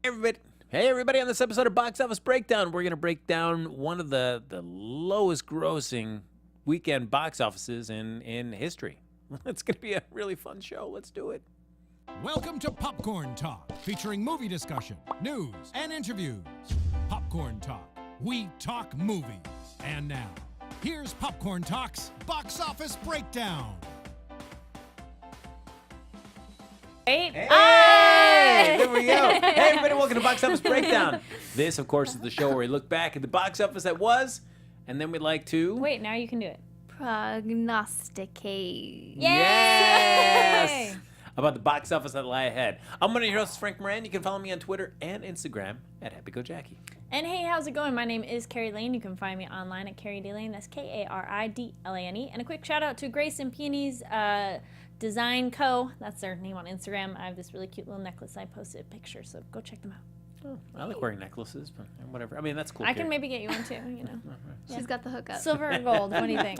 Hey everybody! On this episode of Box Office Breakdown, we're going to break down one of the lowest grossing weekend box offices in history. It's going to be a really fun show. Let's do it. Welcome to Popcorn Talk, featuring movie discussion, news, and interviews. Popcorn Talk, we talk movies. And now, here's Popcorn Talk's Box Office Breakdown. Hey! There we go. Hey everybody, welcome to Box Office Breakdown. This, of course, is the show where we look back at the box office that was, and then we'd like to... Wait, now you can do it. Prognosticate. Yes! About the box office that lie ahead. I'm one of your hosts, Frank Moran. You can follow me on Twitter and Instagram at HappyGoJackie. And hey, how's it going? My name is Kari Lane. You can find me online at Kari D Lane. That's Karidlane. And a quick shout out to Grace and Peony's Design Co. That's their name on Instagram. I have this really cute little necklace. I posted a picture, so go check them out. Oh, I like wearing necklaces, but whatever. I mean, that's cool. I can maybe get you one too, you know. She's got the hookup. Silver or gold? What do you think?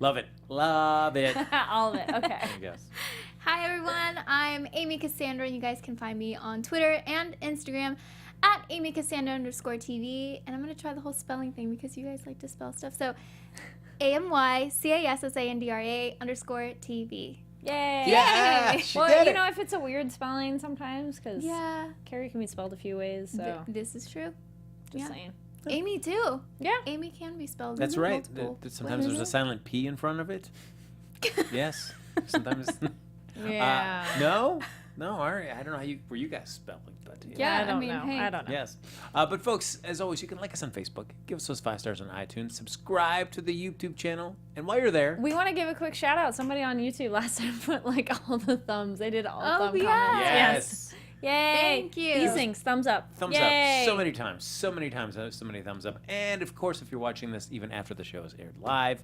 Love it. Love it. All of it. Okay. There you go. Hi, everyone. I'm Amy Cassandra, and you guys can find me on Twitter and Instagram at AmyCassandra_TV. And I'm going to try the whole spelling thing because you guys like to spell stuff. So, AMYCASSANDRA_TV. Yay! Yeah, she Well, did you it. know, if it's a weird spelling sometimes, because Yeah. Carrie can be spelled a few ways, so This is true. just yeah. saying. Amy, too. Yeah. Ame can be spelled That's right. multiple Sometimes there's a ways. silent P in front of it. Yes. Sometimes. Yeah. No? No, all right. I don't know were you guys spelling, but Yeah, I don't mean, know. hey. I don't know. Yes. But folks, as always, you can like us on Facebook, give us those 5 stars on iTunes, subscribe to the YouTube channel, and while you're there, We want to give a quick shout out. Somebody on YouTube last time put like all the thumbs. They did all Oh, thumb yeah. comments. yes. Yay. Thank you. These things, thumbs up. Thumbs Yay. up. So many times. So many thumbs up. And of course, if you're watching this even after the show is aired live,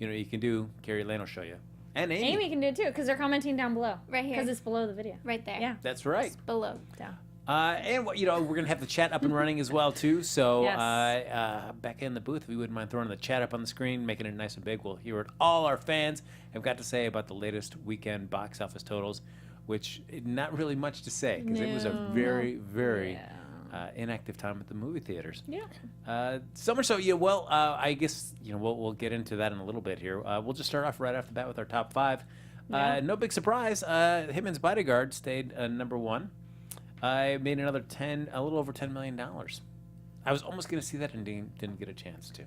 you know what you can do. Kari Lane will show you. And Amy. Amy can do it too, because they're commenting down below. Right here. Because it's below the video. Right there. Yeah. That's right. It's below. Down. And we're going to have the chat up and running as well, too. So Yes. back in the booth, if you wouldn't mind throwing the chat up on the screen, making it nice and big, we'll hear what all our fans have got to say about the latest weekend box office totals, which not really much to say, because it was a No. very, very Yeah. inactive time at the movie theaters. Yeah. So much so, yeah, well, I guess, we'll get into that in a little bit here. We'll just start off right off the bat with our top 5. Yeah. No big surprise. Hitman's Bodyguard stayed number 1. I made a little over $10 million. I was almost going to see that and didn't get a chance to.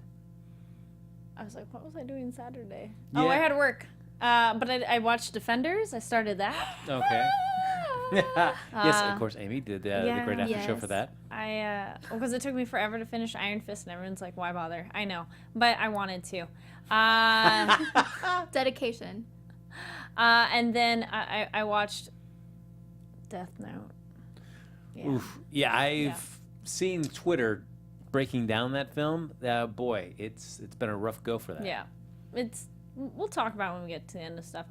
I was like, what was I doing Saturday? Yeah. Oh, I had work. But I watched Defenders. I started that. Okay. Yes, of course, Amy did the great after show for yes. that. Because it took me forever to finish Iron Fist, and everyone's like, why bother? I know, but I wanted to. Dedication. And then I watched Death Note. Yeah. Oof. Yeah, I've seen Twitter breaking down that film. Boy, it's been a rough go for that. Yeah. We'll talk about it when we get to the end of stuff.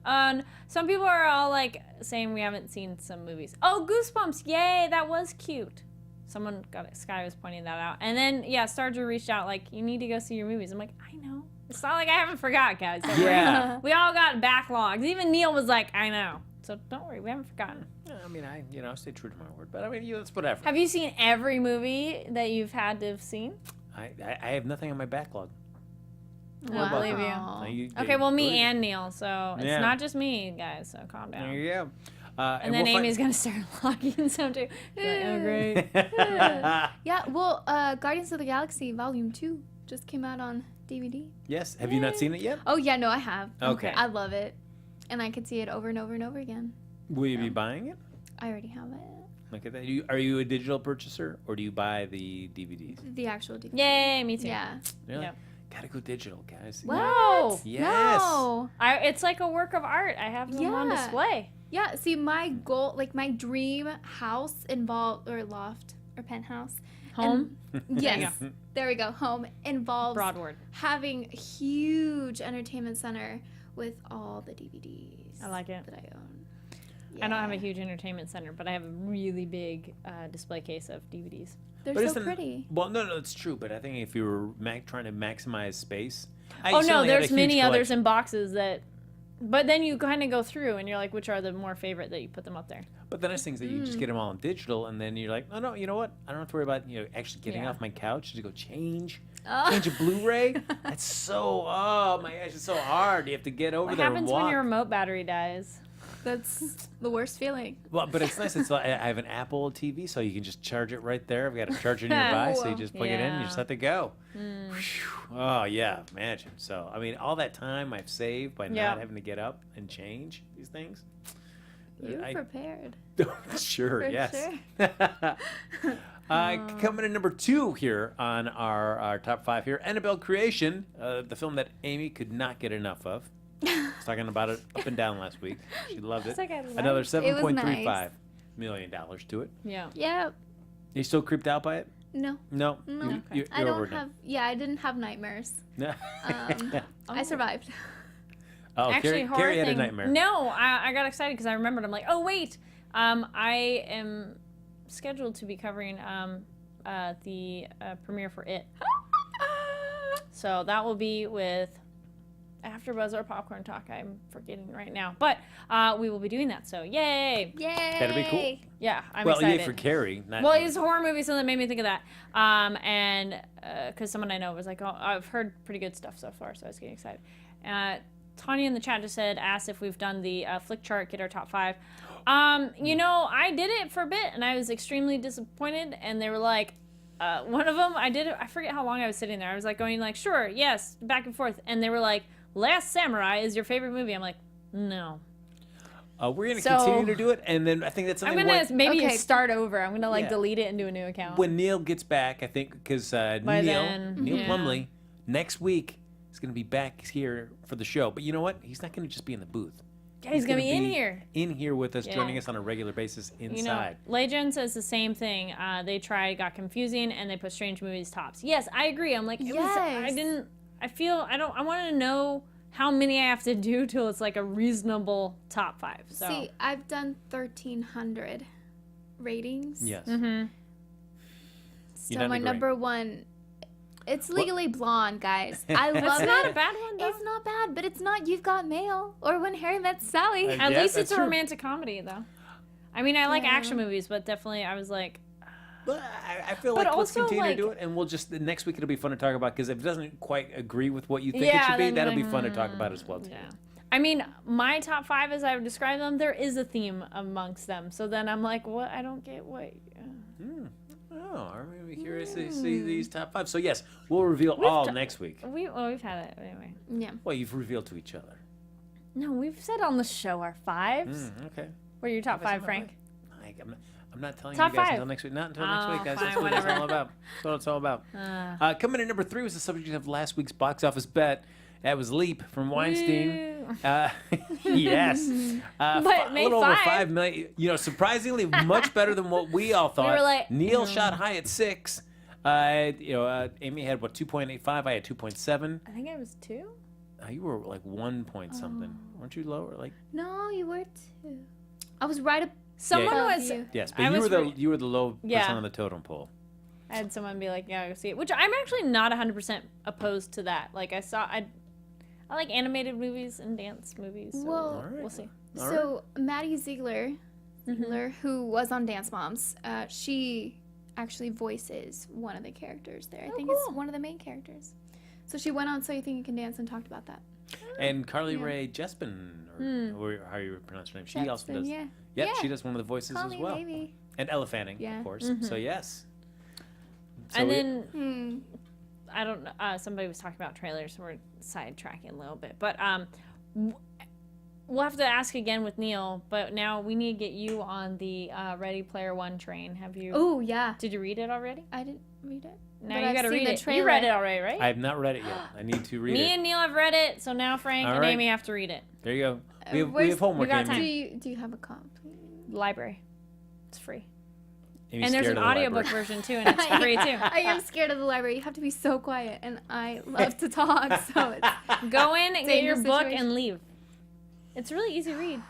Some people are all like saying we haven't seen some movies. Oh, Goosebumps! Yay, that was cute. Someone Sky was pointing that out, and then Starger reached out like, you need to go see your movies. I'm like, I know. It's not like I haven't forgot, guys. Don't worry. Yeah. We all got backlogs. Even Neil was like, I know. So don't worry, we haven't forgotten. Yeah, I mean, I stay true to my word, but I mean, that's whatever. Have you seen every movie that you've had to have seen? I have nothing on my backlog. I believe you. Aw. Okay, well, me believe it. and Neil, so it's Yeah. not just me, guys, so calm down. There you go. And then Amy's going to start logging some too. Like, oh, great. Yeah, well, Guardians of the Galaxy Volume 2 just came out on DVD. Yes. Have you not seen it yet? Oh, yeah, no, I have. Okay. I love it. And I could see it over and over and over again. Will you be buying it? I already have it. Look at that. Are you a digital purchaser or do you buy the DVDs? The actual DVD. Yay, me too. Yeah. Really? Yep. Gotta go digital, guys. Wow. Yes. No. It's like a work of art. I have them on Yeah. display. Yeah, see, my goal, like my dream house involved, or loft, or penthouse. Home? Yes. There we go. Home involves Broadword. having a huge entertainment center with all the DVDs I like it. that I own. I don't have a huge entertainment center, but I have a really big display case of DVDs. They're But so isn't- pretty. Well, no, it's true. But I think if you were trying to maximize space, I Oh no, certainly had a there's huge many others collection. in boxes that, but then you kind of go through and you're like, which are the more favorite that you put them up there? But the nice thing is that you just get them all on digital, and then you're like, oh no, you know what? I don't have to worry about actually getting off my couch to go change a Blu-ray. That's so my gosh, it's so hard. You have to get over What there and happens walk. when your remote battery dies? That's the worst feeling. Well, but it's nice. It's like, I have an Apple TV, so you can just charge it right there. I've got a charger nearby, so you just plug it in and you just let it go. Oh yeah, imagine. So I mean, all that time I've saved by not having to get up and change these things. You prepared. Sure, For yes. sure. Coming in number 2 here on our top 5 here, Annabelle Creation, the film that Amy could not get enough of. I was talking about it up and down last week. She loved it. like I liked Another it. $7.35 nice. million to it. Yeah. Yeah. You still creeped out by it? No. No. No. You're I over don't it now. have. Yeah, I didn't have nightmares. I survived. Oh, Actually, Carrie had a thing. nightmare. No, I got excited because I remembered. I'm like, oh wait, I am scheduled to be covering the premiere for It. So that will be with AfterBuzz or Popcorn Talk. I'm forgetting right now, but we will be doing that. So yay! Yay! That'd be cool. Yeah, I'm Well, excited. yay for Carrie. Not Well, me. it's a horror movie, so that made me think of that. And because someone I know was like, oh, I've heard pretty good stuff so far, so I was getting excited. Tanya in the chat just asked if we've done the flick chart, get our top 5. I did it for a bit, and I was extremely disappointed. And they were like, one of them, I did it. I forget how long I was sitting there. I was like going like, sure, yes, back and forth. And they were like, Last Samurai is your favorite movie. I'm like, no. We're going to continue to do it, and then I think that's something I'm going to maybe Okay. start over. I'm going to Yeah. delete it and do a new account. when Neil gets back, I think, because Neil then, Plumley, next week is going to be back here for the show. But you know what? He's not going to just be in the booth. Yeah, he's going to be in here. In here with us, Yeah. joining us on a regular basis inside. Legend says the same thing. They got confusing, and they put Strange Movies tops. Yes, I agree. I'm like, I want to know how many I have to do till it's like a reasonable top 5. So. See, I've done 1,300 ratings. Yes. Mm-hmm. So my number 1, it's Legally Blonde, guys. I love It's it. not a bad one, though. It's not bad, but it's not You've Got Mail or When Harry Met Sally. At Yeah, least that's it's a true. romantic comedy, though. I mean, I like action movies, but definitely I was like, But I feel But like let's also, continue to like- do it, and we'll just next week it'll be fun to talk about, because if it doesn't quite agree with what you think it Yeah, should be, then that'll you're be like, fun to talk about as well too. yeah. I mean, my top 5, as I would describe them, there is a theme amongst them. So then I'm like, what? I don't get what. Oh, I'm really curious to see these top 5. So yes, we'll reveal all next week. We've had it anyway. Yeah. Well, you've revealed to each other. No, we've said on the show our 5s. Okay. What are your top Have I said 5, that Frank? right? I'm not telling Top you guys 5. until next week. Not until next Oh, week, guys. fine, That's what it's whatever. all about. That's what it's all about. Coming in number 3 was the subject of last week's box office bet. That was Leap from Weinstein. Yes. But a made little over 5. 5 million. Surprisingly much better than what we all thought. were like, Neil shot high at 6. Amy had 2.85. I had 2.7. I think I was 2. You were like 1 point something. Weren't you lower? Like No, you were 2. I was right up. Someone Yeah. was. You. yes, I but you was were re- you were the low Yeah. person on the totem pole. I had someone be like, "Yeah, go see it," which I'm actually not 100% opposed to that. Like I like animated movies and dance movies. So Well, All right. we'll see. So Maddie Ziegler, who was on Dance Moms, she actually voices one of the characters there. I think it's cool. one of the main characters. So she went on So You Think You Can Dance and talked about that. And Carly Rae Jespin, or how you pronounce her name, she also does. Yeah. Yep, Yeah. she does one of the voices Call as me well. baby. And Ella Fanning, Yeah. of course. So yes. So And we- then I don't know. Somebody was talking about trailers. So we're sidetracking a little bit, but we'll have to ask again with Neil. But now we need to get you on the Ready Player One train. Have you? Oh, yeah. Did you read it already? I didn't read it. Now but you I've got to seen read the it. You trailer. read it already, right? I have not read it yet. I need to read Me it. and Neil have read it, so now Frank All and right. Amy have to read it. There you go. We have where's- homework, we got Amy. time. Do you have a comp? Library. It's free. Amy's And there's scared an of the audiobook library. version too, and it's free too. I am scared of the library. You have to be so quiet, and I love to talk, so it's Go in and get your Dangerous book situation. and leave. It's really easy to read.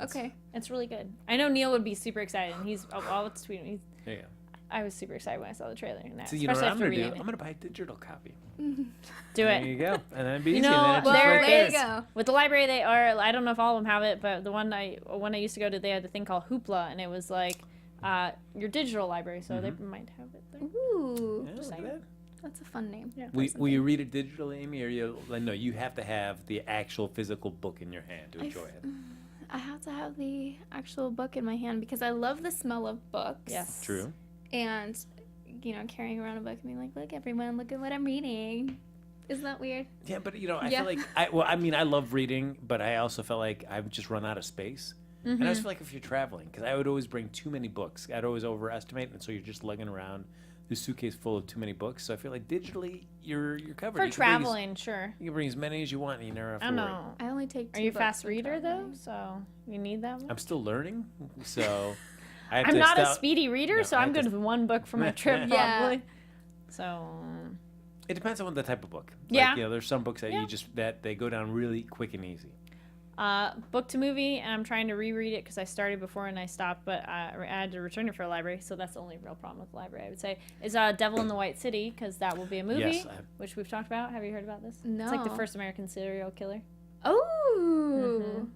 okay. It's really good. I know Neil would be super excited, and he's I'll tweet him. There you go. I was super excited when I saw the trailer. And that, So you know what especially I'm after going to do? reading I'm going to buy a digital copy. Do There it. you go. And then it'd be You easy. And know, then it's just there right there you there. go. With the library, they are. I don't know if all of them have it, but the one I used to go to, they had a thing called Hoopla, and it was like your digital library. So they might have it there. Ooh, Yeah, look at that. that's a fun name. Yeah. Will you read it digitally, Amy, or no? You have to have the actual physical book in your hand to enjoy it. I have to have the actual book in my hand because I love the smell of books. Yes. True. And, carrying around a book and being like, look, everyone, look at what I'm reading. Isn't that weird? Yeah, but I Yeah. feel like I love reading, but I also felt like I've just run out of space. And I just feel like if you're traveling, because I would always bring too many books, I'd always overestimate, and so you're just lugging around this suitcase full of too many books. So I feel like digitally, you're covered. For You can bring traveling, sure. you can bring as many as you want, and you never have I to don't worry. know. I only take 2 Are you a books fast when reader though? traveling. So you need that much? I'm still learning, so I have I'm to not a stop- speedy reader, No, so I I'm have good to- with one book for my trip, Yeah. probably. So, It depends on the type of book. Yeah. Like, there's some books that Yeah. you just that they go down really quick and easy. book to movie, and I'm trying to reread it because I started before and I stopped, but I had to return it for a library, so that's the only real problem with the library, I would say, is Devil in the White City, because that will be a movie, Yes, which we've talked about. Have you heard about this? It's like the No. first American serial killer. Oh.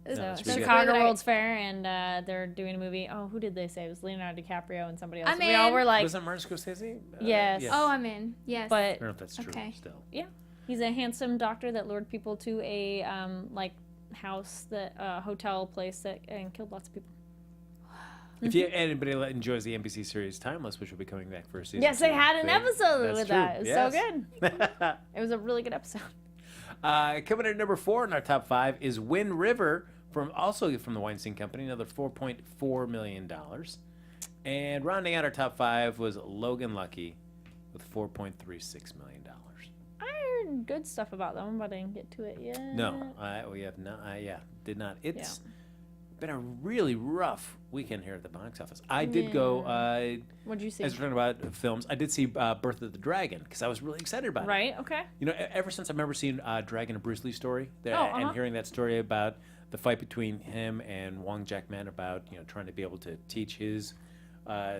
No, So it's it's really good. Chicago That I- World's Fair, and they're doing a movie. Oh, who did they say? It was Leonardo DiCaprio and somebody else. I'm We all in. were like, Wasn't Martin Scorsese? Yes. Oh, I'm in. Yes. I but don't know if that's true. Okay. Still. yeah, he's a handsome doctor that lured people to a house that hotel place that and killed lots of people. If you anybody enjoys the NBC series Timeless, which will be coming back for a season. Yes, they 2, had an episode that's with true. that. It was Yes. so good. It was a really good episode. Coming in at number 4 in our top 5 is Wind River, also from the Weinstein Company, another $4.4 million. And rounding out our top 5 was Logan Lucky with $4.36 million. I heard good stuff about that one, but I didn't get to it yet. No, we have not. Did not. It's been a really rough weekend here at the box office. I did go. What did you see? As we're talking about films, I did see Birth of the Dragon because I was really excited about it. Right. Okay. Ever since I remember seeing Dragon and Bruce Lee story Uh-huh. and hearing that story about the fight between him and Wong Jack-man about trying to be able to teach his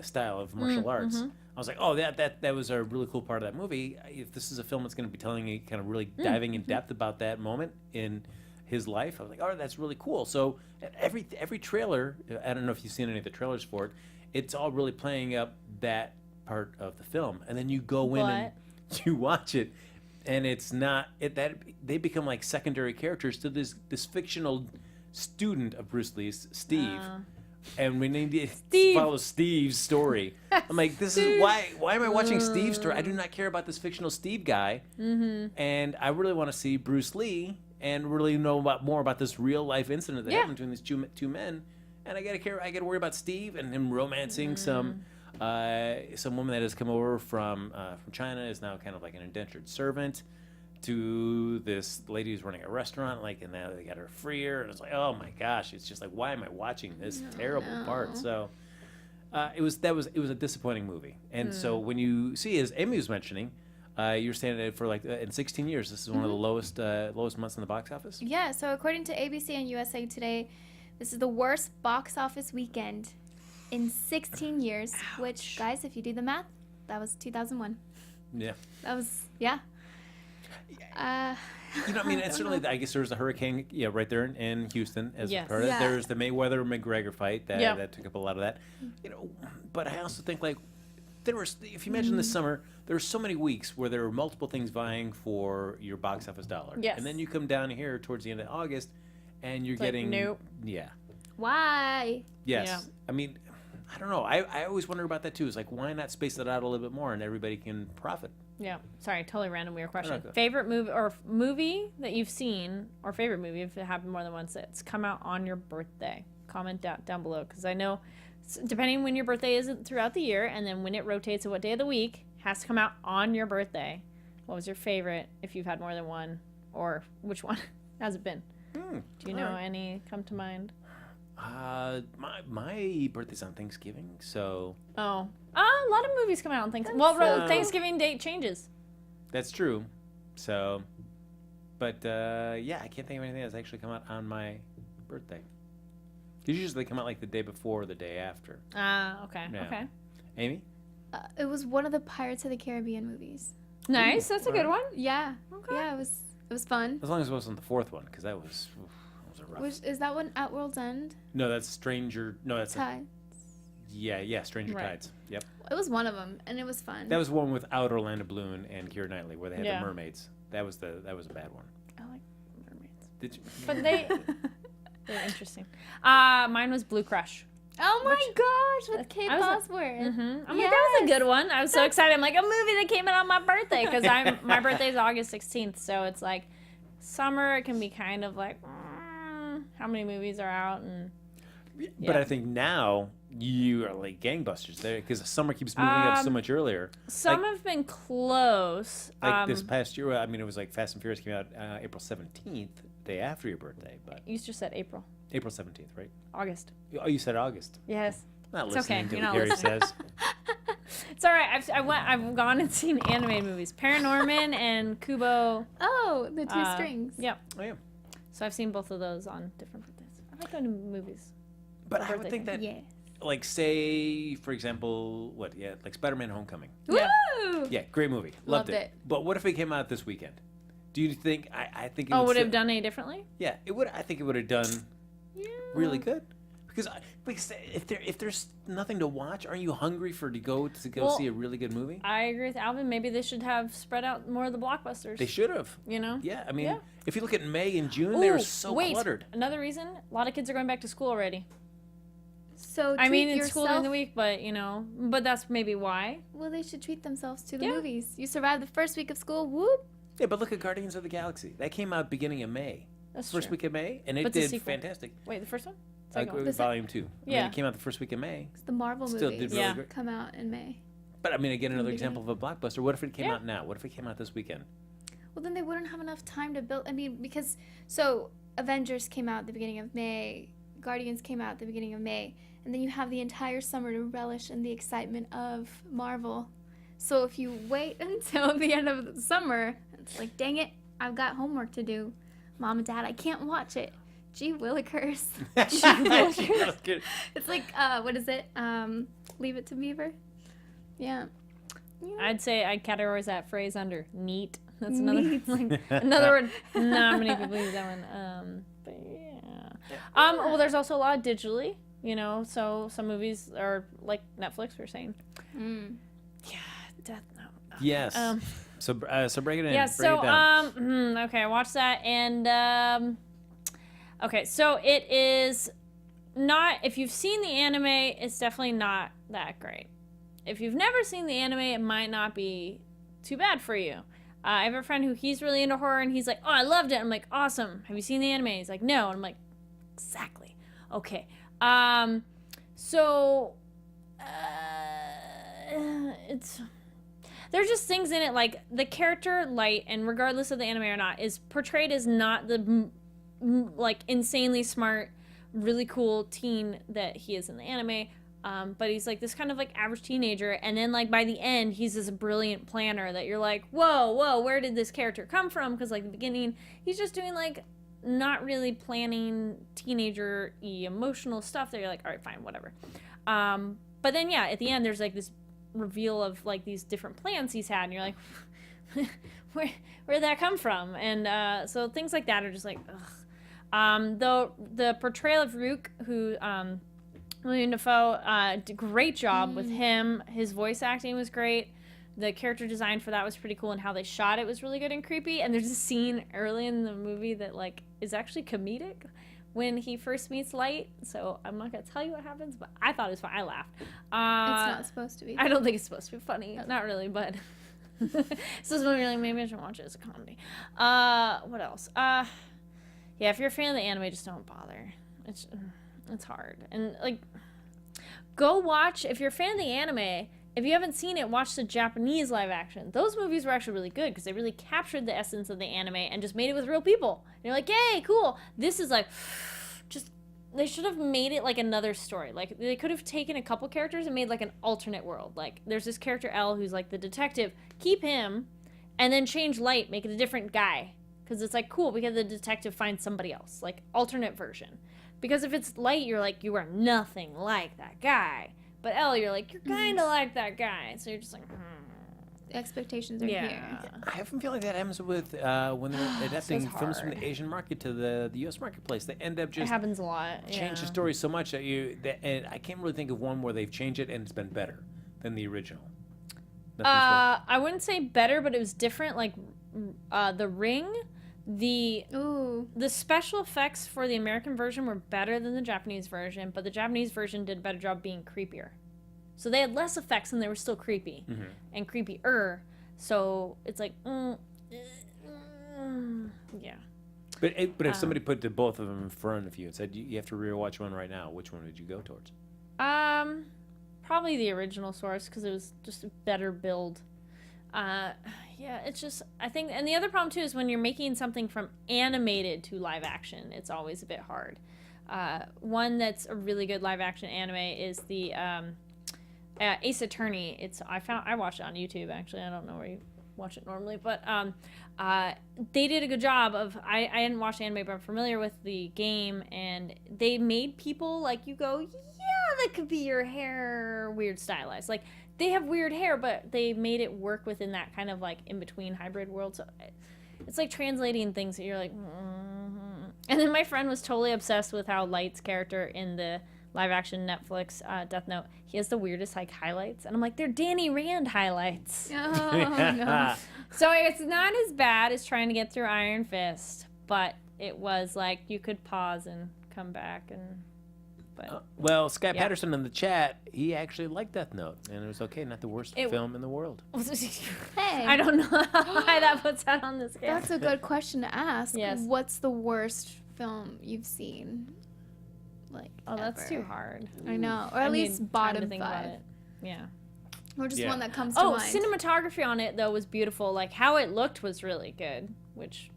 style of martial arts. I was like, oh, that was a really cool part of that movie. If this is a film that's going to be telling you kind of really diving in depth about that moment in his life, I was like, oh, that's really cool. So every trailer, I don't know if you've seen any of the trailers for it, it's all really playing up that part of the film, and then you go in and you watch it, and it's not that they become like secondary characters to this fictional student of Bruce Lee's, Steve. And we need to follow Steve's story. I'm like, this is why am I watching Steve's story? I do not care about this fictional Steve guy. And I really want to see Bruce Lee and really know more about this real life incident that happened between these two men. And I gotta worry about Steve and him romancing some woman that has come over from China, is now kind of like an indentured servant, to this lady who's running a restaurant, and now they got her freer, and it's like, oh my gosh, it's just like, why am I watching this terrible part? So it was a disappointing movie. And so when you see, as Amy was mentioning, you're saying that for in 16 years, this is one of the lowest months in the box office. Yeah, so according to ABC and USA Today, this is the worst box office weekend in 16 years, which, guys, if you do the math, that was 2001. Yeah. That was, yeah. I mean, it's certainly, I guess there was a hurricane, right there in Houston as Yes. part of it. Yeah. There's the Mayweather-McGregor fight that took up a lot of that. But I also think, there was, if you imagine this summer, there were so many weeks where there were multiple things vying for your box office dollar. Yes. And then you come down here towards the end of August, and you're getting... nope. Yeah. Why? Yes. Yeah. I mean, I don't know. I always wonder about that, too. It's why not space it out a little bit more and everybody can profit? Yeah. Sorry, totally random weird question. Okay. Favorite movie or movie that you've seen, or favorite movie if it happened more than once that's come out on your birthday? Comment down below, because I know depending when your birthday is throughout the year, and then when it rotates to what day of the week, has to come out on your birthday. What was your favorite if you've had more than one, or which one has it been? Do you know any come to mind? My birthday's on Thanksgiving, so... Oh. A lot of movies come out on Thanksgiving. Well, Thanksgiving date changes. That's true. So, but I can't think of anything that's actually come out on my birthday. Usually they come out the day before or the day after. Okay. Yeah. Okay. Amy? It was one of the Pirates of the Caribbean movies. Nice. That's a good one. Yeah. Okay. Yeah, it was fun. As long as it wasn't the fourth one, because that was a rough. Is that one at World's End? No, that's Stranger. No, that's Tide. yeah, Stranger Right. Tides. Yep. It was one of them, and it was fun. That was one without Orlando Bloom and Keira Knightley, where they had Yeah. the mermaids. That was a bad one. I like mermaids. Did you? But they're interesting. Mine was Blue Crush. Oh my gosh, with Kate I was Bosworth. I'm like, that was a good one. I was so excited. I'm like, a movie that came out on my birthday, because my birthday is August 16th, so it's like summer. It can be kind of like, how many movies are out? And But I think now you are like gangbusters there, because the summer keeps moving up so much earlier. some have been close. Like this past year, I mean, it was like Fast and Furious came out April 17th, day after your birthday, but You just said April, April 17th, right? August. Oh, you said August. Yes. Not It's listening okay, to you're what not Gary listening. says. It's all right. I've gone and seen animated movies, Paranorman and Kubo. Oh, the two strings. Yep. Oh, yeah. So I've seen both of those on different birthdays. I like going to movies. But For I would birthday think that, Yes. like, say, for example, like Spider-Man Homecoming. Yeah. Woo! Yeah, great movie. Loved Loved it. it. But what if it came out this weekend? Do you think, I think it Oh, would it still- have done any differently? Yeah, it would. I think it would have done Yeah. really good. Because if there's nothing to watch, aren't you hungry to go Well, see a really good movie? I agree with Alvin. Maybe they should have spread out more of the blockbusters. They should have. You know? Yeah, I mean, Yeah. if you look at May and June, they were Ooh, so wait. cluttered. Another reason, a lot of kids are going back to school already. So I mean, treat it's school during yourself- the week, but that's maybe why. Well, they should treat themselves to the Yeah. movies. You survived the first week of school. Whoop. Yeah, but look at Guardians of the Galaxy. That came out beginning of May. That's First true. week of May, and it But the did sequel. fantastic. Wait, the first one? Second one. The sec- Volume 2. I mean, Yeah. it came out the first week of May. It's the Marvel Still movies did really Yeah. great. come out in May. But I mean, again, another the example of a blockbuster. What if it came Yeah. out now? What if it came out this weekend? Well, then they wouldn't have enough time to build. I mean, because so Avengers came out at the beginning of May, Guardians came out at the beginning of May, and then you have the entire summer to relish in the excitement of Marvel. So if you wait until the end of the summer, it's like, dang it, I've got homework to do. Mom and Dad, I can't watch it. Gee willikers. It's like, what is it? Leave It to Beaver? Yeah. I'd say I'd categorize that phrase under neat. That's another Neat. like another word. Not many people use that one. But yeah. Well, there's also a lot of digitally. You know, so some movies are like Netflix. We're saying. Mm. Yeah. Death Note. Yes. So break it in. Yeah. Break So it down. okay, I watched that and okay, so it is not. If you've seen the anime, it's definitely not that great. If you've never seen the anime, it might not be too bad for you. I have a friend who he's really into horror, and he's like, "Oh, I loved it." I'm like, "Awesome. Have you seen the anime?" He's like, "No." And I'm like, "Exactly. Okay." So it's there's just things in it like the character Light, and regardless of the anime or not, is portrayed as not the like insanely smart, really cool teen that he is in the anime. But he's like this kind of like average teenager, and then like by the end he's this brilliant planner that you're like, whoa, where did this character come from? Because like the beginning he's just doing like not really planning teenager-y emotional stuff that you're like, all right, fine, whatever. But then yeah, at the end there's like this reveal of like these different plans he's had, and you're like, where'd that come from? And so things like that are just like, ugh. Though the portrayal of Rook, who William Dafoe, did a great job with him. His voice acting was great. The character design for that was pretty cool, and how they shot it was really good and creepy. And there's a scene early in the movie that like is actually comedic when he first meets Light. So I'm not gonna tell you what happens, but I thought it was fun. I laughed. It's not supposed to be. I don't think it's supposed to be funny. Not really, but so it's maybe like maybe I should watch it as a comedy. What else? Yeah, if you're a fan of the anime, just don't bother. It's hard. And like go watch, if you're a fan of the anime, if you haven't seen it, watch the Japanese live action. Those movies were actually really good because they really captured the essence of the anime and just made it with real people. And you're like, yay, cool. This is like just they should have made it like another story. Like they could have taken a couple characters and made like an alternate world. Like there's this character L who's like the detective. Keep him and then change Light, make it a different guy. Because it's like cool because the detective finds somebody else, like alternate version. Because if it's Light, you're like, you are nothing like that guy. But Elle, you're like, you're kind of like that guy. So you're just like, The expectations are here. I often feel like that happens with when they're adapting films from the hard. Asian market to the U.S. marketplace. They end up it just happens a lot. change the yeah. story so much and I can't really think of one where they've changed it and it's been better than the original. I wouldn't say better, but it was different. Like, The Ring, the special effects for the American version were better than the Japanese version, but the Japanese version did a better job being creepier. So they had less effects and they were still creepy and creepier. So it's like, yeah. But if somebody put the both of them in front of you and said you have to rewatch one right now, which one would you go towards? Probably the original source because it was just a better build. Yeah, it's just, I think, and the other problem too is when you're making something from animated to live action, it's always a bit hard. One that's a really good live action anime is the Ace Attorney. I watched it on YouTube actually. I don't know where you watch it normally, but they did a good job of. I hadn't watched anime, but I'm familiar with the game, and they made people like you go, yeah, that could be your hair, weird stylized. Like they have weird hair, but they made it work within that kind of like in between hybrid world. So it's like translating things that you're like. And then my friend was totally obsessed with how Light's character in the live-action Netflix Death Note, he has the weirdest like highlights, and I'm like, they're Danny Rand highlights. Oh no. So it's not as bad as trying to get through Iron Fist, but it was like you could pause and come back and. But Well, Sky Patterson in the chat, he actually liked Death Note, and it was okay, not the worst film in the world. Hey. I don't know why that puts that on the scale. That's a good question to ask. Yes. What's the worst film you've seen? Like, that's ever? too hard. I know. Or I at need least time to bottom think about 5. it. Yeah. Or just Yeah. one that comes to Oh, mind. cinematography on it though was beautiful. Like how it looked was really good, which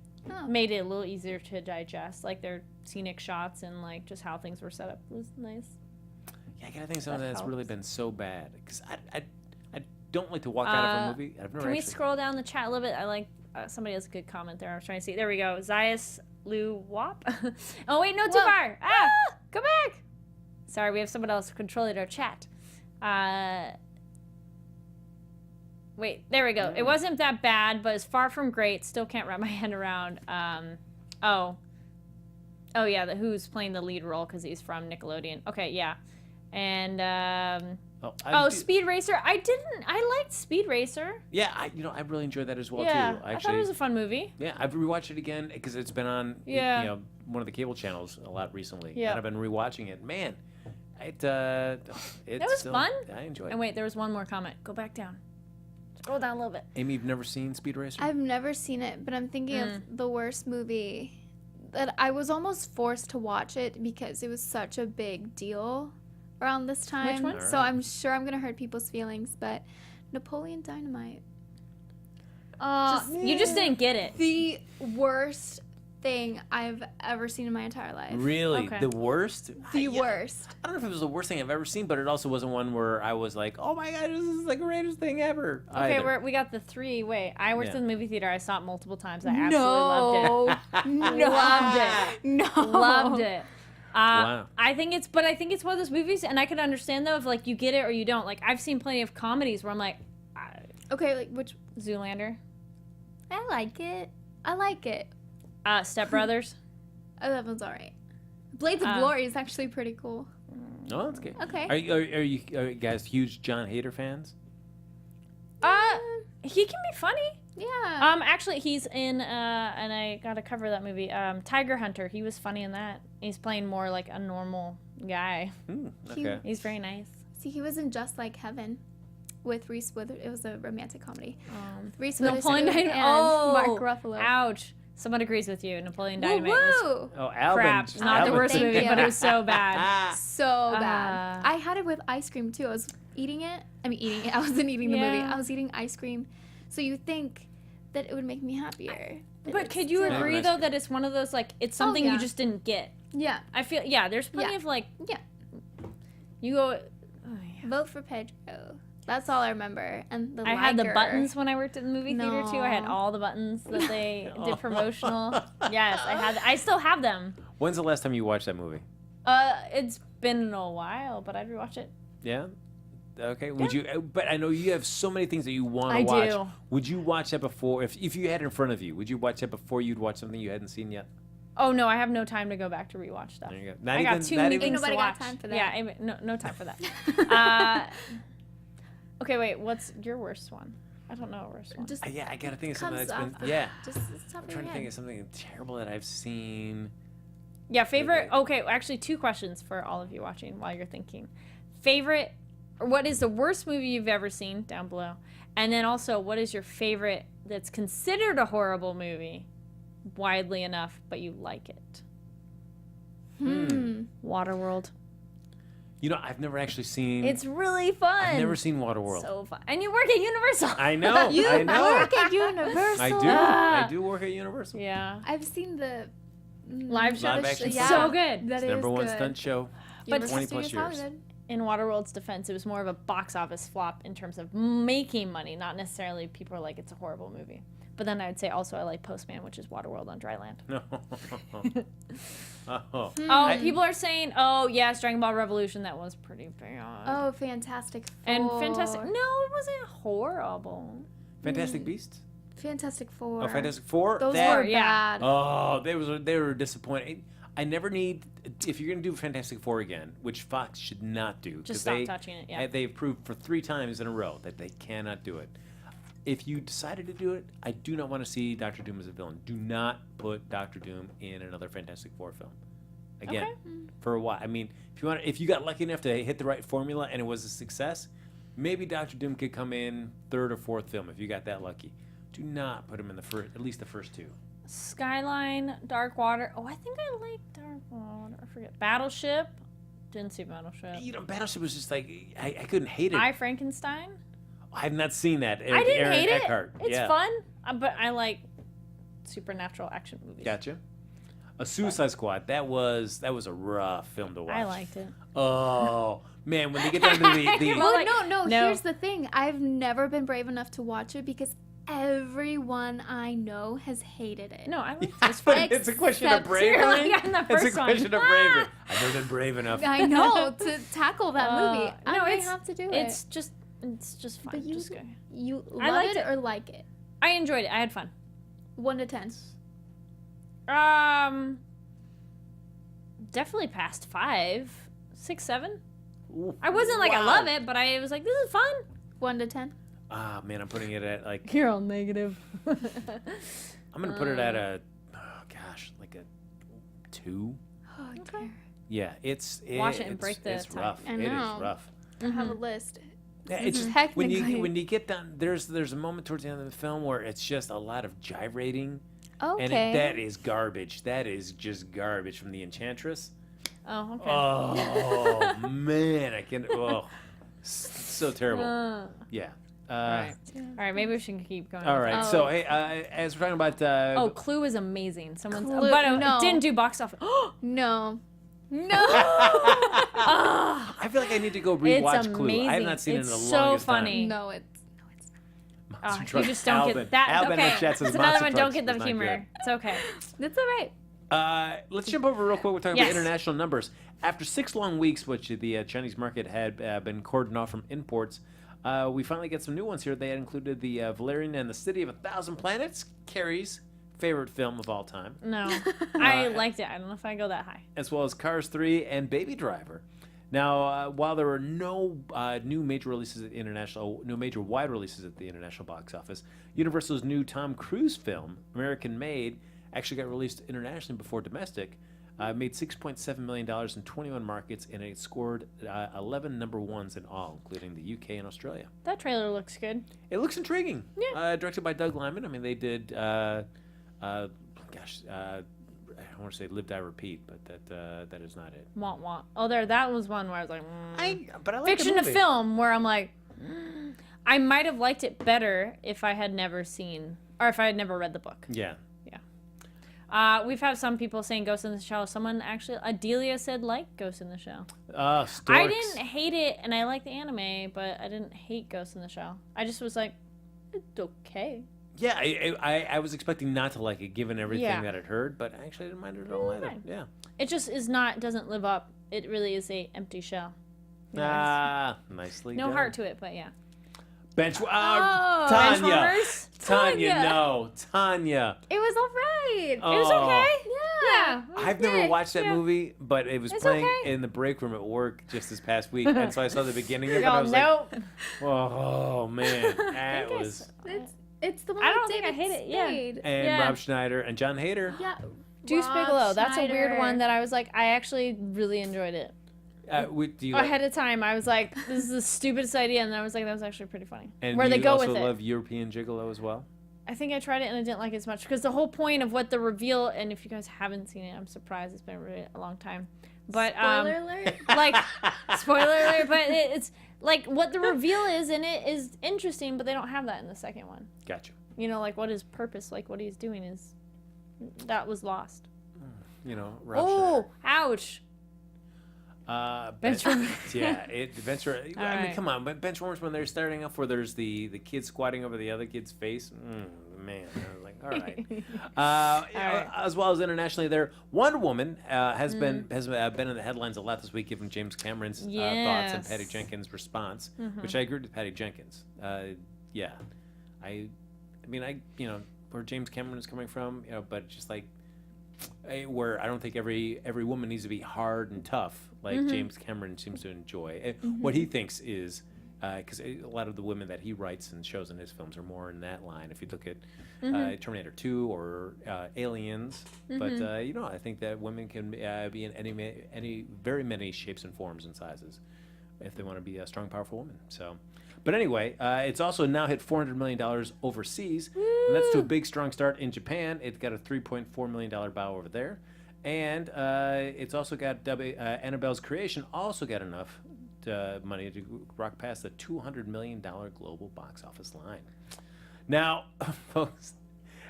made it a little easier to digest. Like their scenic shots and like just how things were set up was nice. Yeah, I gotta think something That that's really helps. been so bad because I don't like to walk out of a movie. I've never Can we actually. scroll down the chat a little bit? I like somebody has a good comment there. I was trying to see. There we go. Zayas Lu Wop. Oh wait, no, too Whoa. far. Go back. Sorry, we have someone else controlling our chat. Wait, there we go. It wasn't that bad, but it's far from great. Still can't wrap my head around. Oh yeah, who's playing the lead role because he's from Nickelodeon. Okay, yeah. And Speed Racer. I liked Speed Racer. Yeah, I really enjoyed that as well Yeah, too. I thought it was a fun movie. Yeah, I've rewatched it again because it's been on Yeah. one of the cable channels a lot recently. Yeah. And I've been rewatching it. Man, it was fun. I enjoyed it. And wait, there was one more comment. Go back down. Scroll down a little bit. Amy, you've never seen Speed Racer? I've never seen it, but I'm thinking of the worst movie that I was almost forced to watch it because it was such a big deal around this time. Which one? So I'm sure I'm gonna hurt people's feelings, but Napoleon Dynamite. You just didn't get it. The worst thing I've ever seen in my entire life. Really? Okay. The worst? The worst. I don't know if it was the worst thing I've ever seen, but it also wasn't one where I was like, oh my god, this is the greatest thing ever. Okay, either. we got the 3. Wait, I worked Yeah. in the movie theater. I saw it multiple times. I absolutely loved it. No. Loved it. No. Loved it. Wow. I think it's one of those movies, and I can understand though if like you get it or you don't. Like I've seen plenty of comedies where I'm like, Okay, like which? Zoolander, I like it. I like it. Step Brothers. Oh, that one's alright. Blades of Glory is actually pretty cool. No, that's good. Okay. Are you guys huge John Hader fans? He can be funny. Yeah. Actually, he's in and I gotta cover that movie. Tiger Hunter. He was funny in that. He's playing more like a normal guy. Okay. He's very nice. See, he was in Just Like Heaven with Reese Witherspoon. It was a romantic comedy. Reese Napoleon Witherspoon Dynamite. and Mark Oh, Ruffalo. ouch. Someone agrees with you. Napoleon Dynamite Woo was woo! Oh, Alvin. crap. Not the Alvin. worst Thank movie, you. but it was so bad. So bad. I had it with ice cream too. I was eating it. I mean, eating it. I wasn't eating the movie. Yeah. I was eating ice cream. So you think that it would make me happier. But could you Yeah, agree nice. though that it's one of those like it's something yeah. you just didn't get? Yeah. I feel there's plenty Yeah. of like Yeah. you go. Vote for Pedro. That's all I remember. And the I had the liker. buttons when I worked at the movie theater too. I had No. all the buttons that they did promotional. Yes, I still have them. When's the last time you watched that movie? It's been a while, but I'd rewatch it. Yeah? Okay. Would you? But I know you have so many things that you want to I watch. do. Would you watch that before? If you had it in front of you, would you watch that before you'd watch something you hadn't seen yet? Oh no, I have no time to go back to rewatch stuff. There you go. I got too many things Nobody to got watch. time for that. Yeah, no time for that. Okay, wait. What's your worst one? I don't know a worst one. Just Yeah, I gotta think of something comes that's been. off. Yeah. Just it's top I'm of trying your to think head. of something terrible that I've seen. Yeah, favorite. Okay, actually, 2 questions for all of you watching while you're thinking. Favorite, or what is the worst movie you've ever seen? Down below. And then also, what is your favorite that's considered a horrible movie, widely enough, but you like it? Waterworld. You know, I've never actually seen. It's really fun. I've never seen Waterworld. So fun. And you work at Universal. I know. You I know. work at Universal. I do. I do work at Universal. Yeah. I've seen the Live show. Live action It's stuff. so good. That It's is number one good. stunt show. But 20 plus Studios years. Hollywood. In Waterworld's defense, it was more of a box office flop in terms of making money, not necessarily people are like, it's a horrible movie. But then I would say also I like Postman, which is Waterworld on dry land. No. Oh. Oh, people are saying, oh, yes, Dragon Ball Revolution, that was pretty bad. Oh, Fantastic Four. And Fantastic. No, it wasn't horrible. Fantastic Beasts? Fantastic Four. Oh, Fantastic Four? Those That- were yeah. bad. Oh, they were disappointing. I never need, if you're going to do Fantastic Four again, which Fox should not do. 'cause Just stop touching it, yeah. They've proved for 3 times in a row that they cannot do it. If you decided to do it, I do not want to see Doctor Doom as a villain. Do not put Doctor Doom in another Fantastic Four film. Again, Okay. for a while. I mean, if you got lucky enough to hit the right formula and it was a success, maybe Doctor Doom could come in 3rd or 4th film if you got that lucky. Do not put him in at least the first 2. Skyline, Dark Water. Oh, I think I like Dark Water. I forget. Battleship. Didn't see Battleship. You know, Battleship was just like, I couldn't hate it. I, Frankenstein. I have not seen that. I didn't Aaron hate Eckhart. it. It's Yeah. fun, but I like supernatural action movies. Gotcha. A Suicide Squad. That was a rough film to watch. I liked it. Oh man, when they get down to the Well, Well, like, no. no. Here's the thing. I've never been brave enough to watch it because everyone I know has hated it. No, I liked it. It's fun. it's a question of Except- bravery. Like, in the It's a first one. question of bravery. I've never been brave enough. I know to tackle that movie. I no, might it's- have to do it. It's just fun. But you, Just good. you I love liked it it. or like it? I enjoyed it. I had fun. 1 to 10. Definitely past 5, 6, 7. Ooh, I wasn't like I wow. love it, but I was like, this is fun. 1 to 10. Ah man, I'm putting it at like You're all negative. I'm gonna put it at a like a 2. Oh, Okay. dear. Yeah, it's Watch it and break the it's time. rough. I It is know. rough. I have a list. Yeah, it's just Technically. when you get down, there's a moment towards the end of the film where it's just a lot of gyrating, Okay. and that is garbage. That is just garbage from the Enchantress. Oh, okay. Oh man, I can. Oh, so terrible. Yeah. all right. Maybe we should keep going. All right. Oh. So hey, as we're talking about, Oh, Clue is amazing. Someone's, Clue- but it no. didn't do box office. No. I feel like I need to go rewatch It's Clue. I have amazing. not seen It's it in the so longest funny. No, it's time. Oh, Monster you Truck. just don't Alvin. get that. Alvin okay. and Jetson's It's another Monster one. Trucks Don't get was the not humor. good. It's okay. That's all right. Let's jump over real quick. We're talking Yes. about international numbers. After 6 long weeks, which the Chinese market had been cordoned off from imports, we finally get some new ones here. They had included the Valerian and the City of 1,000 Planets, Kari's favorite film of all time, No, I liked it. I don't know if I go that high. as well as Cars 3 and Baby Driver. Now, while there were no new major releases at the no major wide releases at the international box office, Universal's new Tom Cruise film, American Made, actually got released internationally before domestic. Made $6.7 million in 21 markets, and it scored 11 number ones in all, including the UK and Australia. That trailer looks good. It looks intriguing. Yeah. Directed by Doug Liman. I mean, they did, I want to say Live, Die, Repeat, but that is not it. Want. Oh, that was one where I was like, But I like fiction the to movie. film, where I'm like, I might have liked it better if I had never seen, or if I had never read the book. Yeah. We've had some people saying Ghost in the Shell. Someone actually, Adelia said like Ghost in the Shell. Storks. I didn't hate it, and I like the anime, but I didn't hate Ghost in the Shell. I just was like, it's okay. Yeah, I was expecting not to like it, given everything Yeah. that I'd heard, but actually I didn't mind it at all either. fine. Yeah. It just doesn't live up. It really is a empty shell. Nicely No done. heart to it, but yeah. Tanya. Benchwarmers? Tanya, no. Tanya. It was all right. It was okay. Yeah. I've never watched that movie, but it was It's playing okay. in the break room at work just this past week. And so I saw the beginning of it. Y'all I was nope. like, oh, man. That was. It's the one I with don't think I David hate it, yeah. Spade. And Yeah. Rob Schneider and John Hader. Yeah. Deuce Rob Bigelow. That's a weird Schneider. one that I was like, I actually really enjoyed it. Do you Ahead of time, I was like, this is the stupidest idea, and then I was like, that was actually pretty funny. and Where you they go also with it. love European Gigolo as well? I think I tried it and I didn't like it as much because the whole point of what the reveal, and if you guys haven't seen it, I'm surprised. It's been really a long time. But Spoiler alert. like spoiler alert, but it's like what the reveal is in it is interesting, but they don't have that in the second one. Gotcha. You know, like what his purpose, like what he's doing is that was lost. You know, Rob Oh, ouch. Benchwarmers. Yeah, Benchwarmers. I mean, right. come on, but Benchwarmers when they're starting off, where there's the kid squatting over the other kid's face. Man, I was like, all right. As well as internationally, there Wonder Woman has been in the headlines a lot this week, given James Cameron's thoughts and Yes. Patty Jenkins' response, which I agree with Patty Jenkins. Yeah, I mean, where James Cameron is coming from, but just like. Where I don't think every woman needs to be hard and tough like James Cameron seems to enjoy. What he thinks is because a lot of the women that he writes and shows in his films are more in that line. If you look at Terminator 2 or Aliens, but I think that women can be in any very many shapes and forms and sizes if they want to be a strong, powerful woman. So. But anyway, it's also now hit $400 million overseas, and that's to a big, strong start in Japan. It's got a $3.4 million bow over there. And it's also got Annabelle's Creation also got enough money to rock past the $200 million global box office line. Now, folks,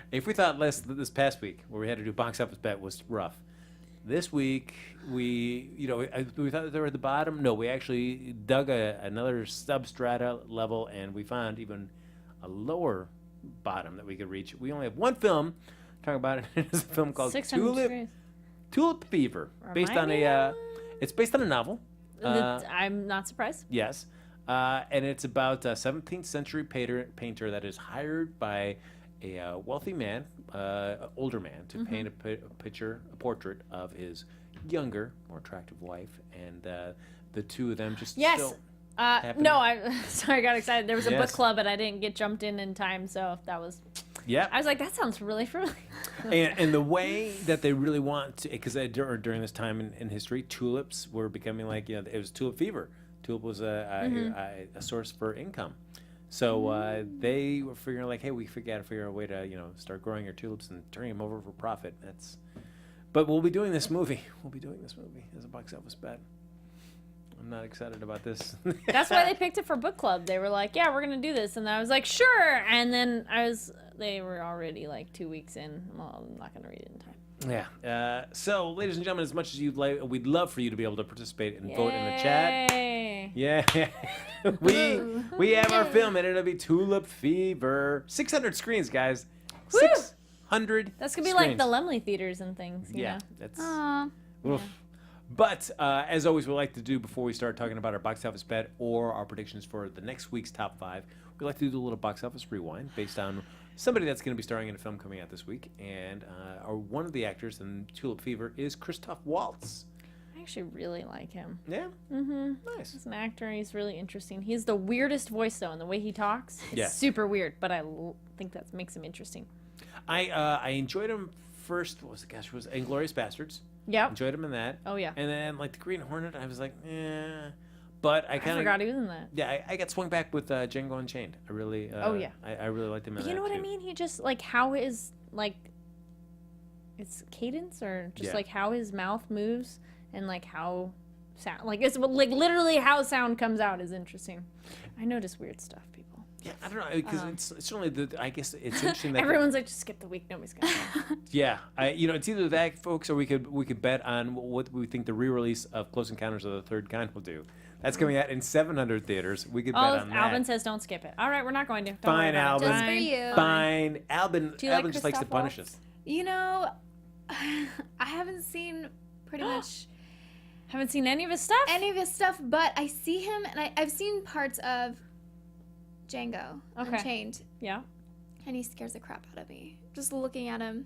if we thought this past week, where we had to do box office bet, was rough, this week, we thought they were at the bottom. No, we actually dug another substrata level, and we found even a lower bottom that we could reach. We only have one film. Talking about it, it's a film called 600 degrees. Tulip Fever, based on it's based on a novel. I'm not surprised. Yes, and it's about a 17th century painter that is hired by a wealthy man, older man, to paint a portrait of his younger, more attractive wife, and the two of them just Yes. still No, sorry, I got excited. There was a book Yes. club, and I didn't get jumped in time, so that was. Yeah. I was like, that sounds really familiar. And the way that they really want to, because during this time in history, tulips were becoming like, it was tulip fever. Tulip was a source for income. So they were figuring like, hey, we got to figure out a way to, start growing our tulips and turning them over for profit. But we'll be doing this movie. We'll be doing this movie as a box office bet. I'm not excited about this. That's why they picked it for book club. They were like, yeah, we're going to do this. And I was like, sure. And then they were already like 2 weeks in. Well, I'm not going to read it in time. Yeah. So, ladies and gentlemen, as much as you'd like, we'd love for you to be able to participate and vote in the chat. Yay. Yeah. we have our film, and it'll be Tulip Fever. 600 screens, guys. Woo! 600 That's going to be screens. like the Lemley theaters and things, you know? That's... Aw. Oof. But as always, we like to do before we start talking about our box office bet or our predictions for the next week's top 5, we like to do a little box office rewind based on somebody that's going to be starring in a film coming out this week. And one of the actors in Tulip Fever is Christoph Waltz. I actually really like him. Yeah? Mm-hmm. Nice. He's an actor. He's really interesting. He's the weirdest voice, though, and the way he talks is Yeah. super weird, but I think that makes him interesting. I enjoyed him first. What was it? Gosh, was Inglourious Bastards. Yep. Enjoyed him in that. Oh, yeah. And then, like, the Green Hornet, I was like, eh. But I kind of forgot he was in that. Yeah, I got swung back with Django Unchained. I really. Oh, yeah. I really liked him in that. You know what I too. mean? He just, like, how his, like, it's cadence or just, Yeah. like, how his mouth moves and, like, how sound, like, it's, like, literally how sound comes out is interesting. I notice weird stuff, people. Yeah, I don't know, because it's certainly I guess it's interesting that Everyone's like, just skip the week. Nobody's going to Yeah, it's either that, folks, or we could bet on what we think the re-release of Close Encounters of the Third Kind will do. That's coming out in 700 theaters. We could bet on that. Albin says don't skip it. All right, we're not going to. Don't worry Fine, about it. Albin. Just for you. Fine, Albin. Do you like Albin just likes to Christoph punish Waltz? us. You know, I haven't seen pretty much Haven't seen any of his stuff? But I see him, and I've seen parts of Django Unchained. Yeah. And he scares the crap out of me. Just looking at him,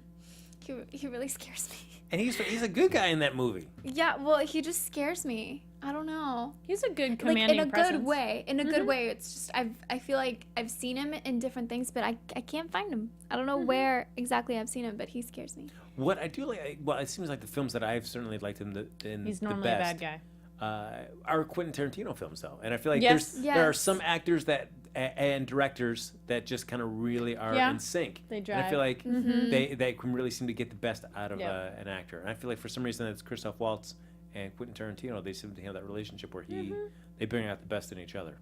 he really scares me. And he's a good guy in that movie. Yeah, well, he just scares me. I don't know. He's a good commanding in a presence. good way. In a good way. It's just I feel like I've seen him in different things, but I can't find him. I don't know where exactly I've seen him, but he scares me. What I do like, well, it seems like the films that I've certainly liked him in He's the normally best, a bad guy. are Quentin Tarantino films, though. And I feel like Yes. there are some actors that and directors that just kind of really are in sync. They And I drive. feel like they can really seem to get the best out of an actor. And I feel like for some reason it's Christoph Waltz and Quentin Tarantino. They seem to have that relationship where they bring out the best in each other.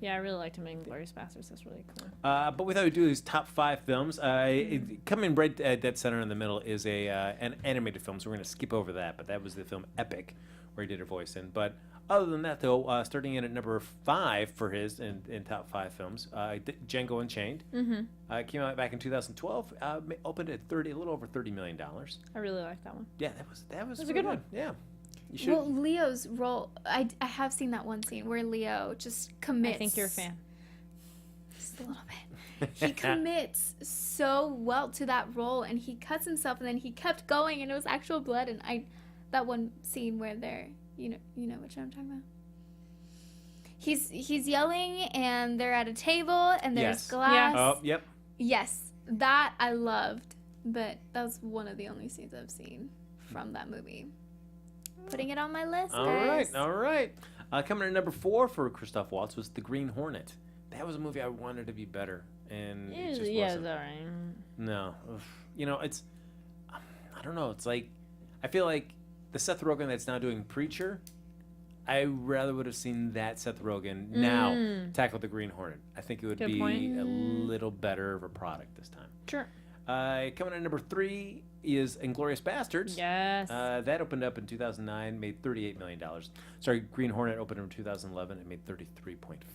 Yeah, I really liked him in Glorious Bastards. That's really cool. But without ado, his top 5 films. Coming right dead center in the middle is an animated film, so we're going to skip over that. But that was the film Epic, where he did her voice in. But other than that, though, starting in at number 5 for his in top 5 films, Django Unchained. Came out back in 2012. Opened at a little over $30 million. I really liked that one. Yeah, that was a really good one. Yeah. You should. Well, Leo's role, I have seen that one scene where Leo just commits. I think you're a fan. Just a little bit. He commits so well to that role, and he cuts himself, and then he kept going, and it was actual blood. And that one scene where they're, you know what I'm talking about. He's yelling, and they're at a table, and there's Yes. glass. Oh, yep. Yes, that I loved, but that was one of the only scenes I've seen from that movie. Putting it on my list, guys. All right. Coming in at number 4 for Christoph Waltz was The Green Hornet. That was a movie I wanted to be better, and it just Yeah, wasn't. it's alright. No. Ugh. You know, it's... I don't know. It's like... I feel like the Seth Rogen that's now doing Preacher, I rather would have seen that Seth Rogen now tackle The Green Hornet. I think it would Good be point. a little better of a product this time. Sure. Coming in at number 3 is Inglourious Bastards. Yes. That opened up in 2009, made $38 million. Sorry, Green Hornet opened in 2011 and made $33.5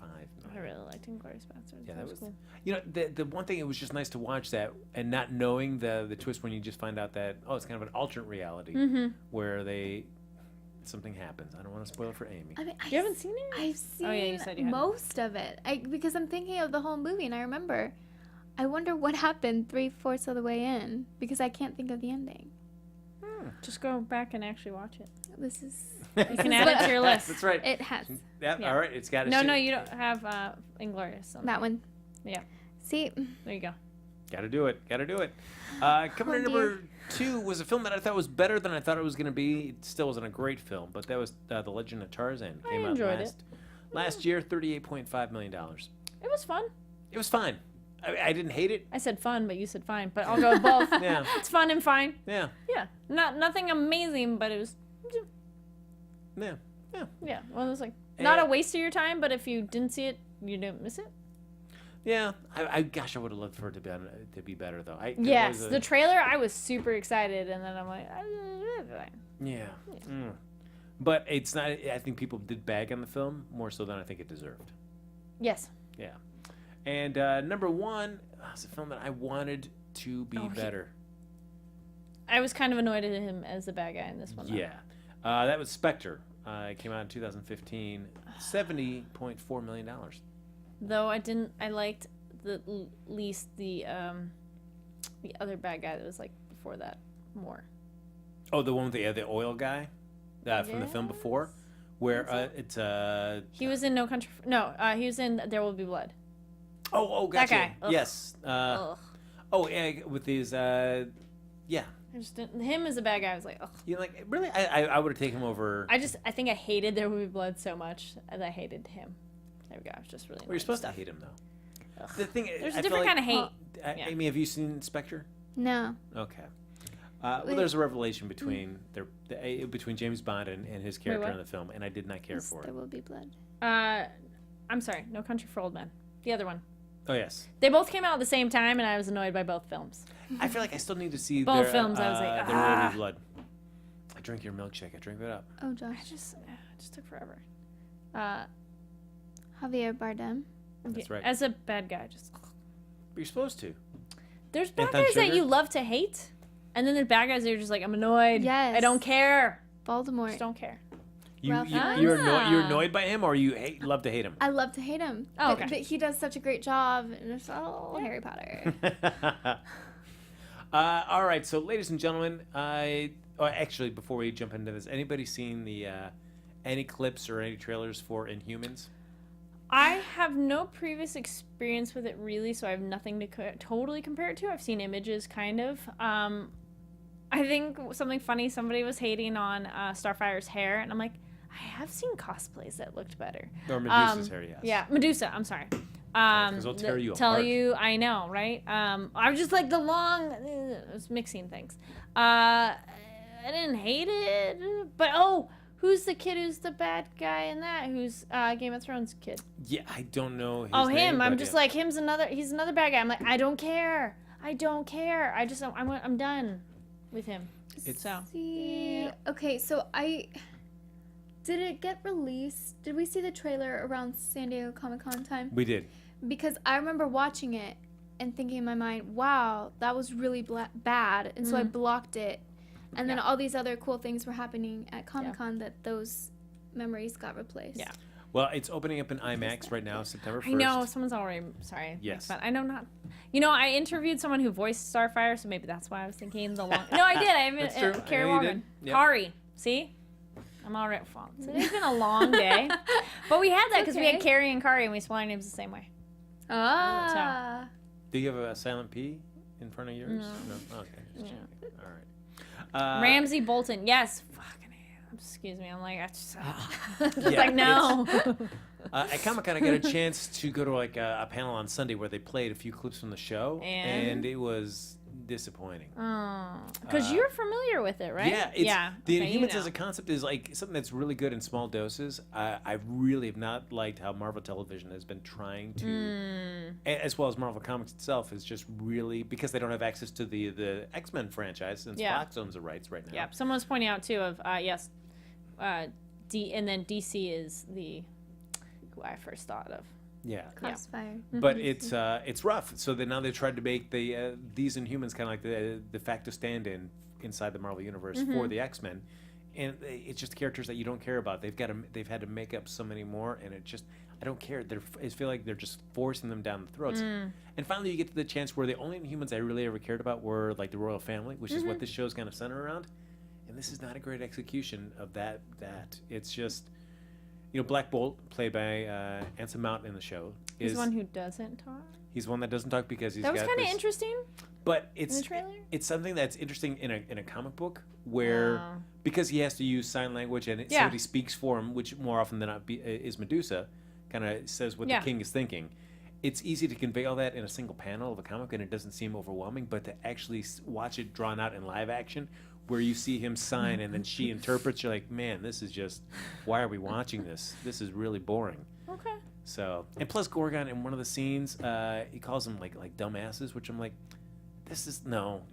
I million. really liked Inglourious Bastards. Yeah, that was cool. You know, the one thing, it was just nice to watch that and not knowing the twist when you just find out that, it's kind of an alternate reality where something happens. I don't want to spoil it for Amy. I mean, You haven't seen it? I've seen you said you hadn't. most of it. Because I'm thinking of the whole movie, and I remember. I wonder what happened 3/4 of the way in, because I can't think of the ending. Just go back and actually watch it. This is. You can add it to your list. That's right. It has. Yeah, Yeah. all right. It's got No, you don't have Inglourious. That one. Yeah. See? There you go. Got to do it. Coming in dear. number 2 was a film that I thought was better than I thought it was going to be. It still wasn't a great film, but that was The Legend of Tarzan. I Came out enjoyed it. last year, $38.5 million. It was fun. It was fine. I didn't hate it. I said fun, but you said fine. But I'll go with both. Yeah. It's fun and fine. Yeah. Yeah. Nothing amazing, but it was. Yeah. Yeah. Well, it was like not a waste of your time, but if you didn't see it, you didn't miss it. Yeah. Gosh, I would have loved for it to be better, though. Yes, the trailer, I was super excited, and then I'm like, Yeah. But it's not. I think people did bag on the film more so than I think it deserved. yes. Yeah. And number 1 was a film that I wanted to be better. I was kind of annoyed at him as the bad guy in this one. Though. Yeah. That was Spectre. It came out in 2015. $70.4 million. Though I liked least the other bad guy that was like before that more. Oh, the one with the oil guy from the film before? Where it's... he was in No Country... he was in There Will Be Blood. Oh, gotcha. That guy. Ugh. Yes. Ugh. Oh, yeah, with these... yeah. I just didn't, him as a bad guy, I was like, ugh. You like, really? I would have taken him over... I think I hated There Will Be Blood so much that I hated him. There we go. I was just really Well, you're supposed to hate him, though. Ugh. The thing, There's I a feel different like- kind of hate. Yeah. Amy, have you seen Spectre? No. Okay. Well, there's a revelation between between James Bond and his character what? in the film, and I did not care for There it. will be blood. I'm sorry. No Country for Old Men. The other one. Oh, yes. They both came out at the same time, and I was annoyed by both films. I feel like I still need to see Both their, films, I was like, There Will Be Blood. I drink your milkshake. I drink it up. Oh, Josh. It just took forever. Javier Bardem. That's right. As a bad guy, just... But you're supposed to. There's bad Anton guys that Sugar? you love to hate, and then there's bad guys that you're just like, I'm annoyed. Yes. I don't care. Voldemort. Just don't care. rough. You're annoyed by him, or you love to hate him? I love to hate him. Oh, but okay. he does such a great job. And it's all Harry Potter. All right, so ladies and gentlemen, actually, before we jump into this, anybody seen the any clips or any trailers for Inhumans? I have no previous experience with it really, so I have nothing to totally compare it to. I've seen images, kind of. I think something funny, somebody was hating on Starfire's hair, and I'm like, I have seen cosplays that looked better. Or Medusa's hair, yes. Yeah, Medusa, I'm sorry. Because they'll tear you apart. I know, right? I was just like the long, I was mixing things. I didn't hate it, but who's the kid who's the bad guy in that? Who's Game of Thrones kid? Yeah, I don't know his him. name, I'm but just yeah. like, he's another bad guy. I'm like, I don't care. I'm done with him. So. See, okay, so did it get released? Did we see the trailer around San Diego Comic-Con time? We did. Because I remember watching it and thinking in my mind, wow, that was really bad. And so I blocked it. And then all these other cool things were happening at Comic-Con that those memories got replaced. Yeah. Well, it's opening up in IMAX right now, September 1st. I know, someone's already, sorry. Yes. But I know not, I interviewed someone who voiced Starfire, so maybe that's why I was thinking the long, no, I did, That's true. Kari I know you Lane. did. Yep. Kari, see? I'm all right. So it's been a long day. But we had that because we had Kari and Kari, and we spell our names the same way. Ah. Do you have a silent P in front of yours? No? Okay. Just checking. All right. Ramsey Bolton, yes. Fucking excuse me. I'm like, just Yeah, like, no. At Comic-Con, I got a chance to go to like a panel on Sunday where they played a few clips from the show, and it was disappointing. Because you're familiar with it, right? Yeah. The Inhumans as a concept is like something that's really good in small doses. I really have not liked how Marvel Television has been trying to, as well as Marvel Comics itself, is just really, because they don't have access to the X-Men franchise since Fox owns the rights right now. Yeah. Someone was pointing out too of yes, and then DC is who I first thought of. Yeah. Crossfire. But it's rough. So now they tried to make these Inhumans kind of like the de facto stand-in inside the Marvel universe for the X-Men, and it's just characters that you don't care about. They've had to make up so many more, and I don't care. I feel like they're just forcing them down the throats. And finally, you get to the chance where the only Inhumans I really ever cared about were like the royal family, which is what this show's kind of centered around. And this is not a great execution of that. It's just. Black Bolt, played by Anson Mount in the show, He's the one who doesn't talk. He's one that doesn't talk because he's That was got kind of interesting. But in the trailer? It's something that's interesting in a comic book where because he has to use sign language and somebody speaks for him, which more often than not is Medusa, kind of says what the king is thinking. It's easy to convey all that in a single panel of a comic, and it doesn't seem overwhelming. But to actually watch it drawn out in live action, where you see him sign and then she interprets, you're like, man, this is just, why are we watching this? This is really boring. Okay. So, and plus Gorgon in one of the scenes, he calls them like dumbasses, which I'm like,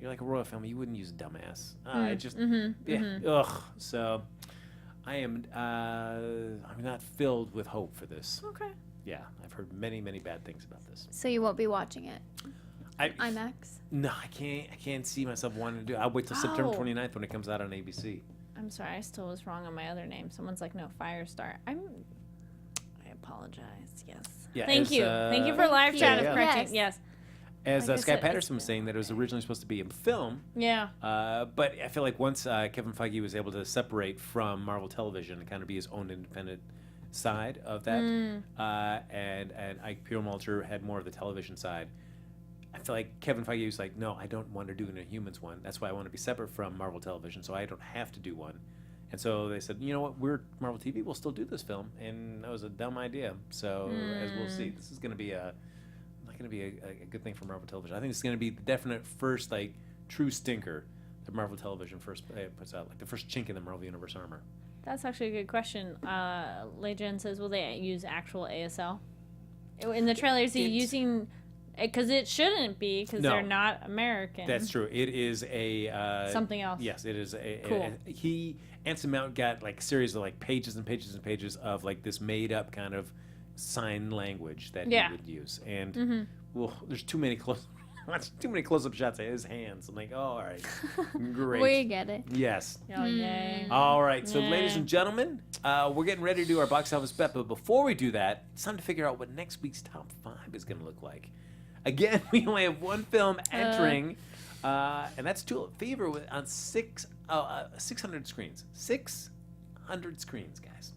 you're like a royal family, you wouldn't use dumbass. Ugh. So, I'm not filled with hope for this. Okay. Yeah, I've heard many, many bad things about this. So you won't be watching it? IMAX? No, I can't see myself wanting to do it. I'll wait till September 29th when it comes out on ABC. I'm sorry, I still was wrong on my other name. Someone's like, no, Firestar. I apologize. Yes. Yeah, Thank you for live chat of correcting. Yes. As Like I Sky said, Patterson was saying, that it was originally supposed to be a film. Yeah. But I feel like once Kevin Feige was able to separate from Marvel Television and kind of be his own independent side of that, and Ike Perlmutter had more of the television side, I feel like Kevin Feige was like, no, I don't want to do an Inhumans one. That's why I want to be separate from Marvel Television, so I don't have to do one. And so they said, you know what, we're Marvel TV, we'll still do this film. And that was a dumb idea. So as we'll see, this is going to be not going to be a good thing for Marvel Television. I think it's going to be the definite first like true stinker that Marvel Television first puts out, like the first chink in the Marvel Universe armor. That's actually a good question. Lejen says, will they use actual ASL? In the trailer, is he using... Because it shouldn't be, because they're not American. That's true. It is a... something else. Yes, it is a... Cool. Anson Mount got like a series of like pages and pages and pages of like this made-up kind of sign language that he would use. And, well, there's too many close... too many close-up shots of his hands. I'm like, oh, all right, great. We get it. Yes. Oh, yay. All right, so Yeah. ladies and gentlemen, we're getting ready to do our box office bet. But before we do that, it's time to figure out what next week's top 5 is going to look like. Again, we only have one film entering, and that's Tulip Fever on 600 screens. 600 screens, guys.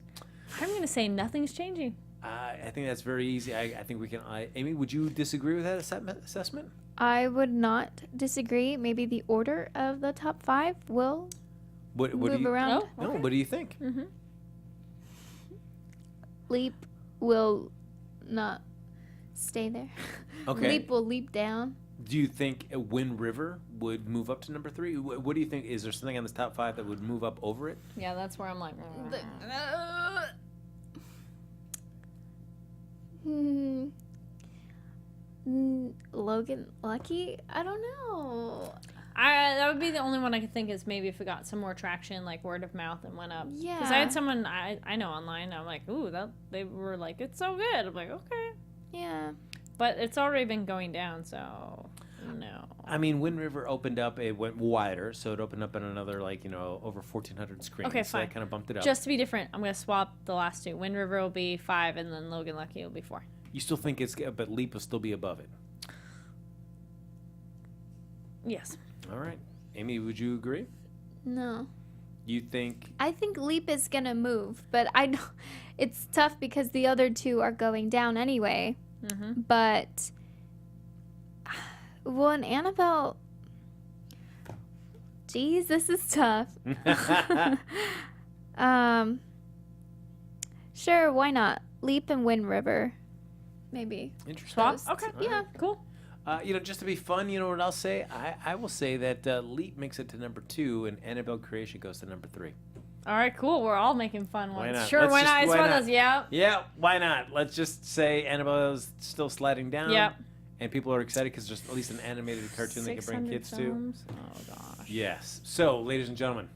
I'm going to say nothing's changing. I think that's very easy. I think we can. Amy, would you disagree with that assessment? I would not disagree. Maybe the order of the top 5 will What do move you? around. Oh. No, Okay. what do you think? Mm-hmm. Leap will not stay there. Okay. Leap will leap down. Do you think Wind River would move up to number 3? What do you think? Is there something on this top 5 that would move up over it? Yeah, that's where I'm like, Logan Lucky? I don't know. that would be the only one I could think is maybe if it got some more traction, like word of mouth, and went up. Yeah. Because I had someone I know online. I'm like, ooh, they were like, it's so good. I'm like, okay, Yeah. but it's already been going down, so no. I mean, Wind River opened up. It went wider, so it opened up in another, over 1,400 screens. Okay, So fine. that kind of bumped it up. Just to be different, I'm gonna swap the last 2. Wind River will be 5, and then Logan Lucky will be 4. You still think but Leap will still be above it. Yes. All right, Amy, would you agree? No. You think? I think Leap is gonna move, but I know it's tough because the other 2 are going down anyway. Mm-hmm. But well, in Annabelle, geez, this is tough. Sure, why not? Leap and Wind River, maybe. Interesting. Swap. Post. Okay. All Yeah. right. Cool. Just to be fun, you know what I'll say? I will say that Leap makes it to number 2, and Annabelle Creation goes to number 3. All right. Cool. We're all making fun Why ones. not? Sure. Let's Why just- not? It's why one of not? those. Yeah. Yeah, why not? Let's just say Annabelle's still sliding down. Yep. And people are excited because there's at least an animated cartoon they can bring 600 kids to. films. Oh gosh. Yes. So, ladies and gentlemen,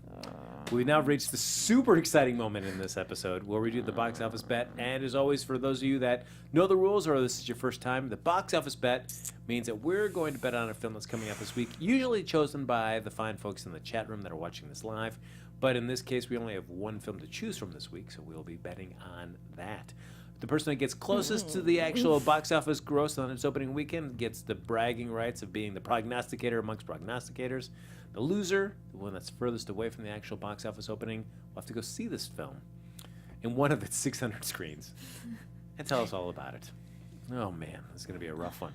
we've now reached the super exciting moment in this episode where we do the box office bet. And as always, for those of you that know the rules or this is your first time, the box office bet means that we're going to bet on a film that's coming out this week, usually chosen by the fine folks in the chat room that are watching this live. But in this case, we only have one film to choose from this week, so we'll be betting on that. The person that gets closest to the actual box office gross on its opening weekend gets the bragging rights of being the prognosticator amongst prognosticators. The loser, the one that's furthest away from the actual box office opening, will have to go see this film in one of its 600 screens and tell us all about it. Oh man, this is going to be a rough one.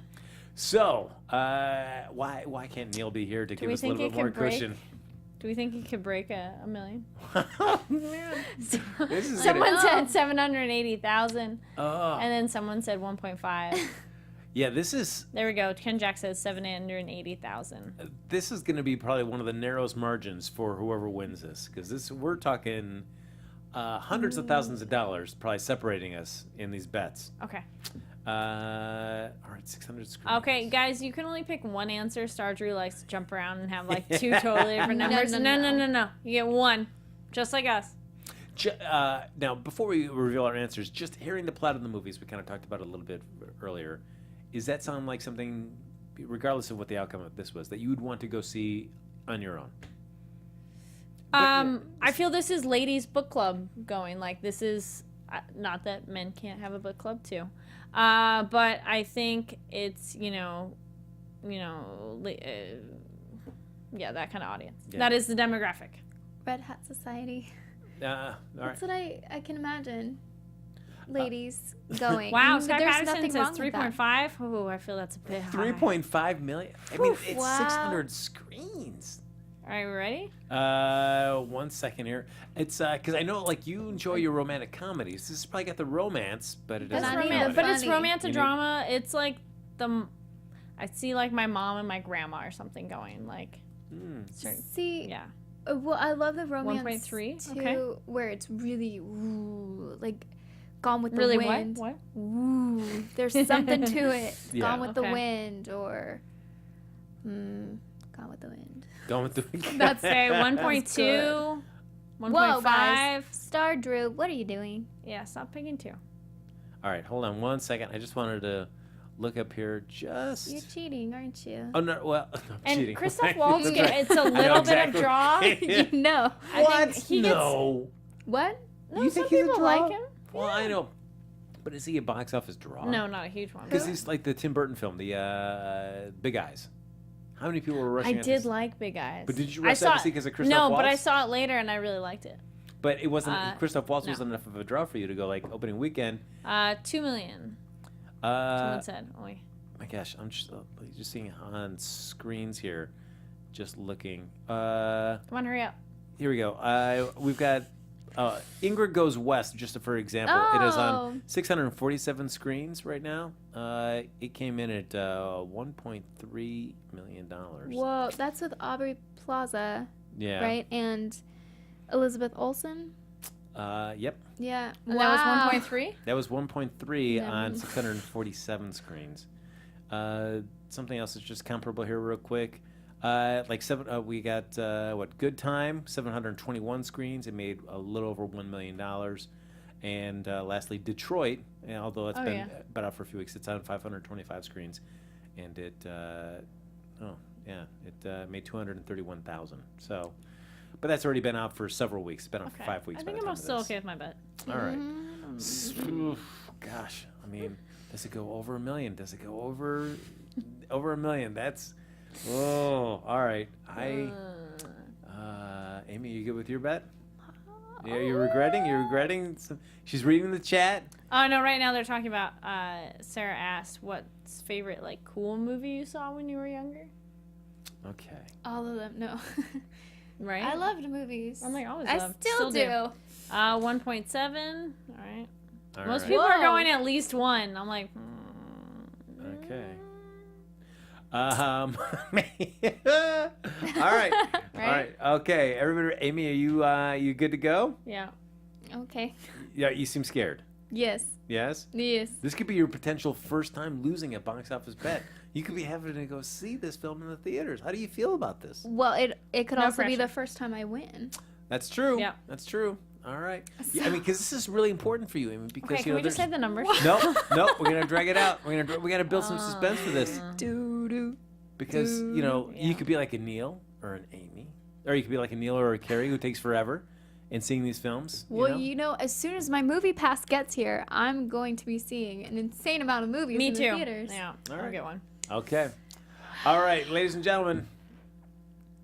So, why can't Neil be here to give we us a little think bit it more could break? cushion? Do we think he could break a million? Oh man, this is Someone gonna, said 780,000, oh. and then someone said 1.5. Yeah, this is There we go. Ken Jack says 780,000. going to be probably one of the narrowest margins for whoever wins this, because we're talking hundreds of thousands of dollars probably separating us in these bets. Okay. All right, 600 screens. Okay, guys, you can only pick one answer. Star Drew likes to jump around and have like 2 totally different No, numbers. no, No. You get 1, just like us. Now, before we reveal our answers, just hearing the plot of the movies, we kind of talked about it a little bit earlier. Does that sound like something, regardless of what the outcome of this was, that you would want to go see on your own? I feel this is ladies' book club going. Like, this is not that men can't have a book club too, but I think it's yeah, that kind of audience. Yeah. That is the demographic. Red Hat Society. All right. That's what I can imagine. Ladies going. Wow, Mm, Scott there's Patterson nothing says wrong with that. 3.5. Oh, I feel that's a bit high. 3.5 million. I mean, Oof, it's wow. 600 screens. All right, we ready? 1 second here. It's because I know like you enjoy your romantic comedies. This has probably got the romance, but it That's doesn't. not have even it. But it's funny. romance You and need- drama. It's like I see like my mom and my grandma or something going like. Certain, See, yeah. well, I love the romance 1.3? too, Okay. where it's really like Gone with the Really, Wind. what? Ooh, there's something to it. Yeah. Gone with the Okay. Wind or Gone with the Wind. Going with the. That's Okay, 1.2, 1.5. Whoa, guys. Star Drew, what are you doing? Yeah, stop picking 2. All right, hold on 1 second. I just wanted to look up here just. You're cheating, aren't you? Oh no! Well, I'm And cheating. Christoph Waltz, That's right. it's a I know little exactly. bit of draw. You know. I think he gets, No. What? No, You some think he's a people draw? like him. Well, I know, but is he a box office draw? No, not a huge one. Because he's like the Tim Burton film, the Big Eyes. How many people were I rushing? out did to like Big Eyes. But did you I rush out to saw see because of Christoph No, Waltz? but I saw it later and I really liked it. But it wasn't. Christoph Waltz no. wasn't enough of a draw for you to go like opening weekend. 2 million. Someone said. Oy. My gosh, I'm just seeing on screens here, just looking. Come on, hurry up. Here we go. We've got Ingrid Goes West, just for example. It is on 647 screens right now. It came in at $1.3 million. Whoa, that's with Aubrey Plaza, Yeah. right? And Elizabeth Olsen. Yep. Yeah. And that was 1.3? That was 1.3 Yeah. on 647 screens. Something else that's just comparable here, real quick. We got Good Time, 721 screens. It made a little over $1 million. And lastly, Detroit, although it's been out for a few weeks, it's on 525 screens, and it made 231,000. So, but that's already been out for several weeks. It's been out for 5 weeks. I think I'm still okay with my bet. All right. Oof, gosh, I mean, does it go over $1 million? Does it go over $1 million? That's all right. Amy, you good with your bet? Yeah, you're regretting. She's reading the chat. Oh no! Right now they're talking about. Sarah asked, "What's favorite cool movie you saw when you were younger?" Okay. All of them. No. Right. I loved movies. I'm always I loved. still do. 1.7. All right. All Most right. people are Whoa. going at least one. I'm like. Okay. All right. All right. Okay. Everybody, Amy, are you good to go? Yeah. Okay. Yeah. You seem scared. Yes. Yes. Yes. This could be your potential first time losing a box office bet. You could be having to go see this film in the theaters. How do you feel about this? Well, it could No also be pressure. the first time I win. That's true. Yeah. That's true. All right. Yeah, I mean, because this is really important for you, Amy. Because Okay. Can we just say the numbers? Nope. We're gonna drag it out. We gotta build some suspense for this. Because you could be like a Neil or an Amy, or you could be like a Neil or a Kari who takes forever in seeing these films. Well, as soon as my movie pass gets here, I'm going to be seeing an insane amount of movies Me in too. the theaters. Yeah. All I'll right. get one. Okay. All right, ladies and gentlemen.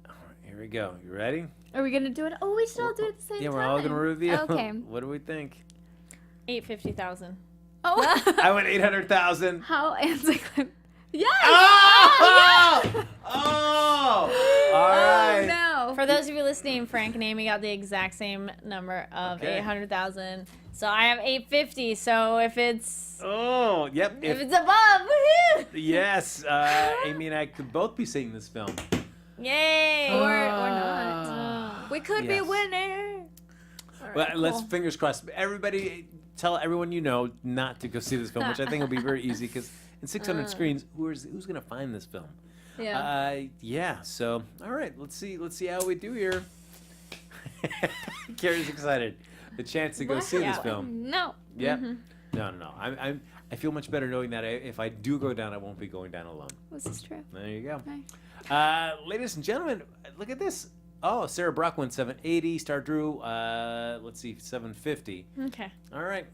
All right, here we go. You ready? Are we gonna do it? Oh, we should all do it at the same time. Yeah, we're all gonna review. Okay. What do we think? 850,000. Oh, I went 800,000. how anticlimactic. Yes! Oh! Oh! All right. Oh, no. For those of you listening, Frank and Amy got the exact same number of Okay. 800,000. So I have 850. So if it's Oh, yep. if it's above, woohoo! Yes, Amy and I could both be seeing this film. Yay! Or not. We could be Yes. winning. Well, let's fingers crossed. Everybody, tell everyone you know not to go see this film, which I think will be very easy because in 600 screens, who's going to find this film? Yeah. Yeah. So, all right, let's see how we do here. Kari's excited. The chance to go see this film. No. Yep. No. I feel much better knowing that if I do go down, I won't be going down alone. This is true. There you go. Right. Ladies and gentlemen, look at this. Oh, Sarah Brock went 780. Star Drew, let's see, 750. Okay. All right.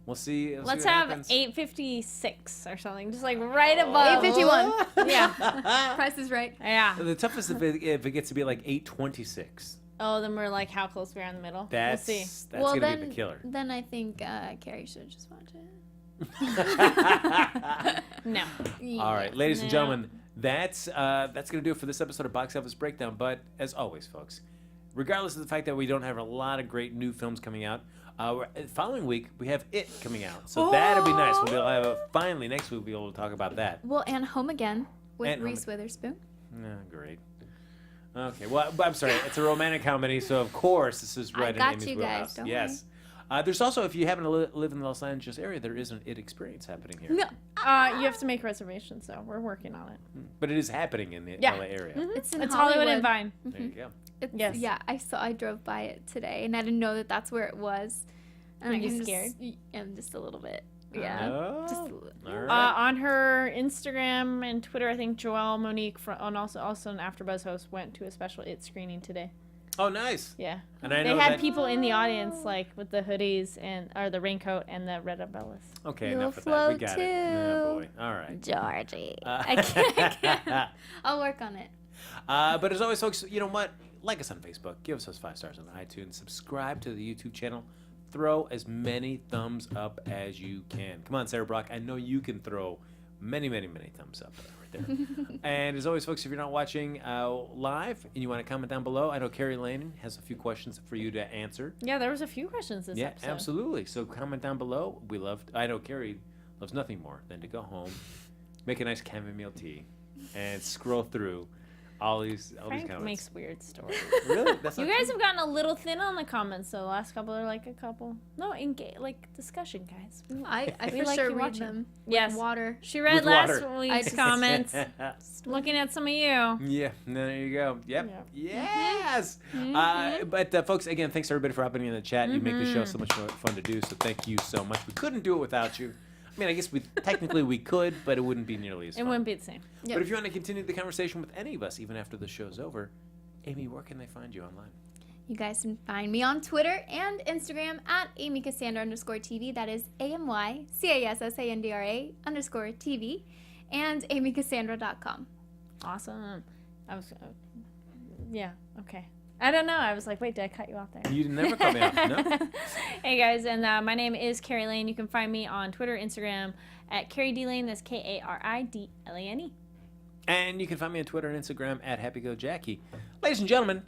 We'll see. Let's what have happens. 856 or something, just right above. 851. Yeah. Price is right. Yeah. The toughest if it gets to be like 826. Oh, then we're like how close we are in the middle. That's We'll see. that's gonna be the killer. Then I think Kari should just watch it. No. All right, ladies and No. gentlemen, that's gonna do it for this episode of Box Office Breakdown. But as always, folks, regardless of the fact that we don't have a lot of great new films coming out, following week we have It coming out, so that'll be nice. We'll be able to finally next week we'll be able to talk about that. Well, and Home Again with And Home Reese Witherspoon. Great. Okay, well, I'm sorry. It's a romantic comedy, so of course this is right in got Amy's you wheelhouse. guys, don't Yes. There's also, if you happen to live in the Los Angeles area, there is an It experience happening here. No. You have to make reservations, so we're working on it. But it is happening in the Yeah. LA area. It's in It's Hollywood and Vine. There you go. It's, Yes. Yeah, I drove by it today, and I didn't know that that's where it was. And Are I you can scared? I'm just a little bit. Yeah. Oh, Just all right. On her Instagram and Twitter, I think Joelle Monique, and also an AfterBuzz host, went to a special It screening today. Oh, nice. Yeah. And I They know had that. people in the audience, like, with the hoodies or the raincoat and the red umbrellas. Okay, You'll enough of that. We float got it. Oh, too. boy. All right. Georgie. I can't. I'll work on it. But as always, folks, you know what? Like us on Facebook. Give us those 5 stars on iTunes. Subscribe to the YouTube channel. Throw as many thumbs up as you can. Come on, Sarah Brock. I know you can throw many, many, many thumbs up right there. And as always, folks, if you're not watching live and you want to comment down below, I know Kari Lane has a few questions for you to answer. Yeah, there was a few questions this episode. Yeah, absolutely. So comment down below. I know Kari loves nothing more than to go home, make a nice chamomile tea, and scroll through all these Frank comments. makes weird stories. Really? That's You not guys true? have gotten a little thin on the comments, so the last couple are like a couple. No, like discussion, guys. I We for like sure you read watching. them. Yes. With water. She read With last water. week's just- comments. Looking at some of you. Yeah, there you go. Yep. Yep. Yes. But folks, again, thanks everybody for hopping in the chat. You make the show so much more fun to do. So thank you so much. We couldn't do it without you. I mean, I guess technically we could, but it wouldn't be nearly as It fun. wouldn't be the same. Yep. But if you want to continue the conversation with any of us, even after the show's over, Amy, where can they find you online? You guys can find me on Twitter and Instagram at AmyCassandra_TV. That is AMYCASSANDRA_TV. And AmyCassandra.com. Awesome. Yeah, okay. I don't know. I was like, wait, did I cut you off there? You never cut me off, no? Hey guys, and my name is Kari Lane. You can find me on Twitter, Instagram at Kari D Lane. That's KARIDLANE. And you can find me on Twitter and Instagram at HappyGoJackie. Ladies and gentlemen,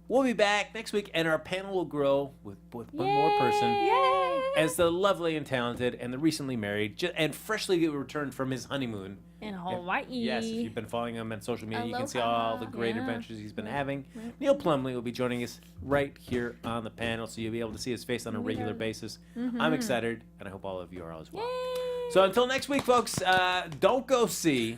we'll be back next week, and our panel will grow with one more person. Yay! As the lovely and talented and the recently married and freshly returned from his honeymoon. In Hawaii. Yes, if you've been following him on social media, you can see Aloha. all the great Yeah. adventures he's been having. Neil Plumley will be joining us right here on the panel, so you'll be able to see his face on a regular basis. I'm excited, and I hope all of you are as well. Yay! So until next week, folks, don't go see...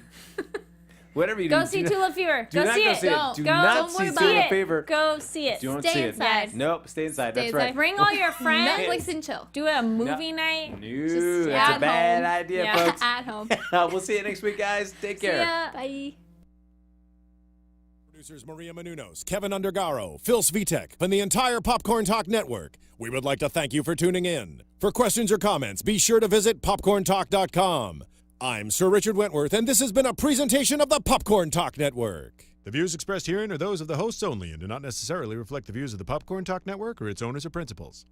Whatever you Go do, see do Tulip Fever. Do Go not see go it. see it. Don't. Do Go not see see it. Tulip Fever. Go see it. Don't Stay see inside. it. Nope, stay inside. Stay That's inside. right. Bring all your friends. Netflix and chill. Do a movie night. No, Just that's a at bad home. idea, Yeah. folks. At home. We'll see you next week, guys. Take See care. ya. Bye. Producers Maria Menounos, Kevin Undergaro, Phil Svitek, and the entire Popcorn Talk Network. We would like to thank you for tuning in. For questions or comments, be sure to visit popcorntalk.com. I'm Sir Richard Wentworth, and this has been a presentation of the Popcorn Talk Network. The views expressed herein are those of the hosts only and do not necessarily reflect the views of the Popcorn Talk Network or its owners or principals.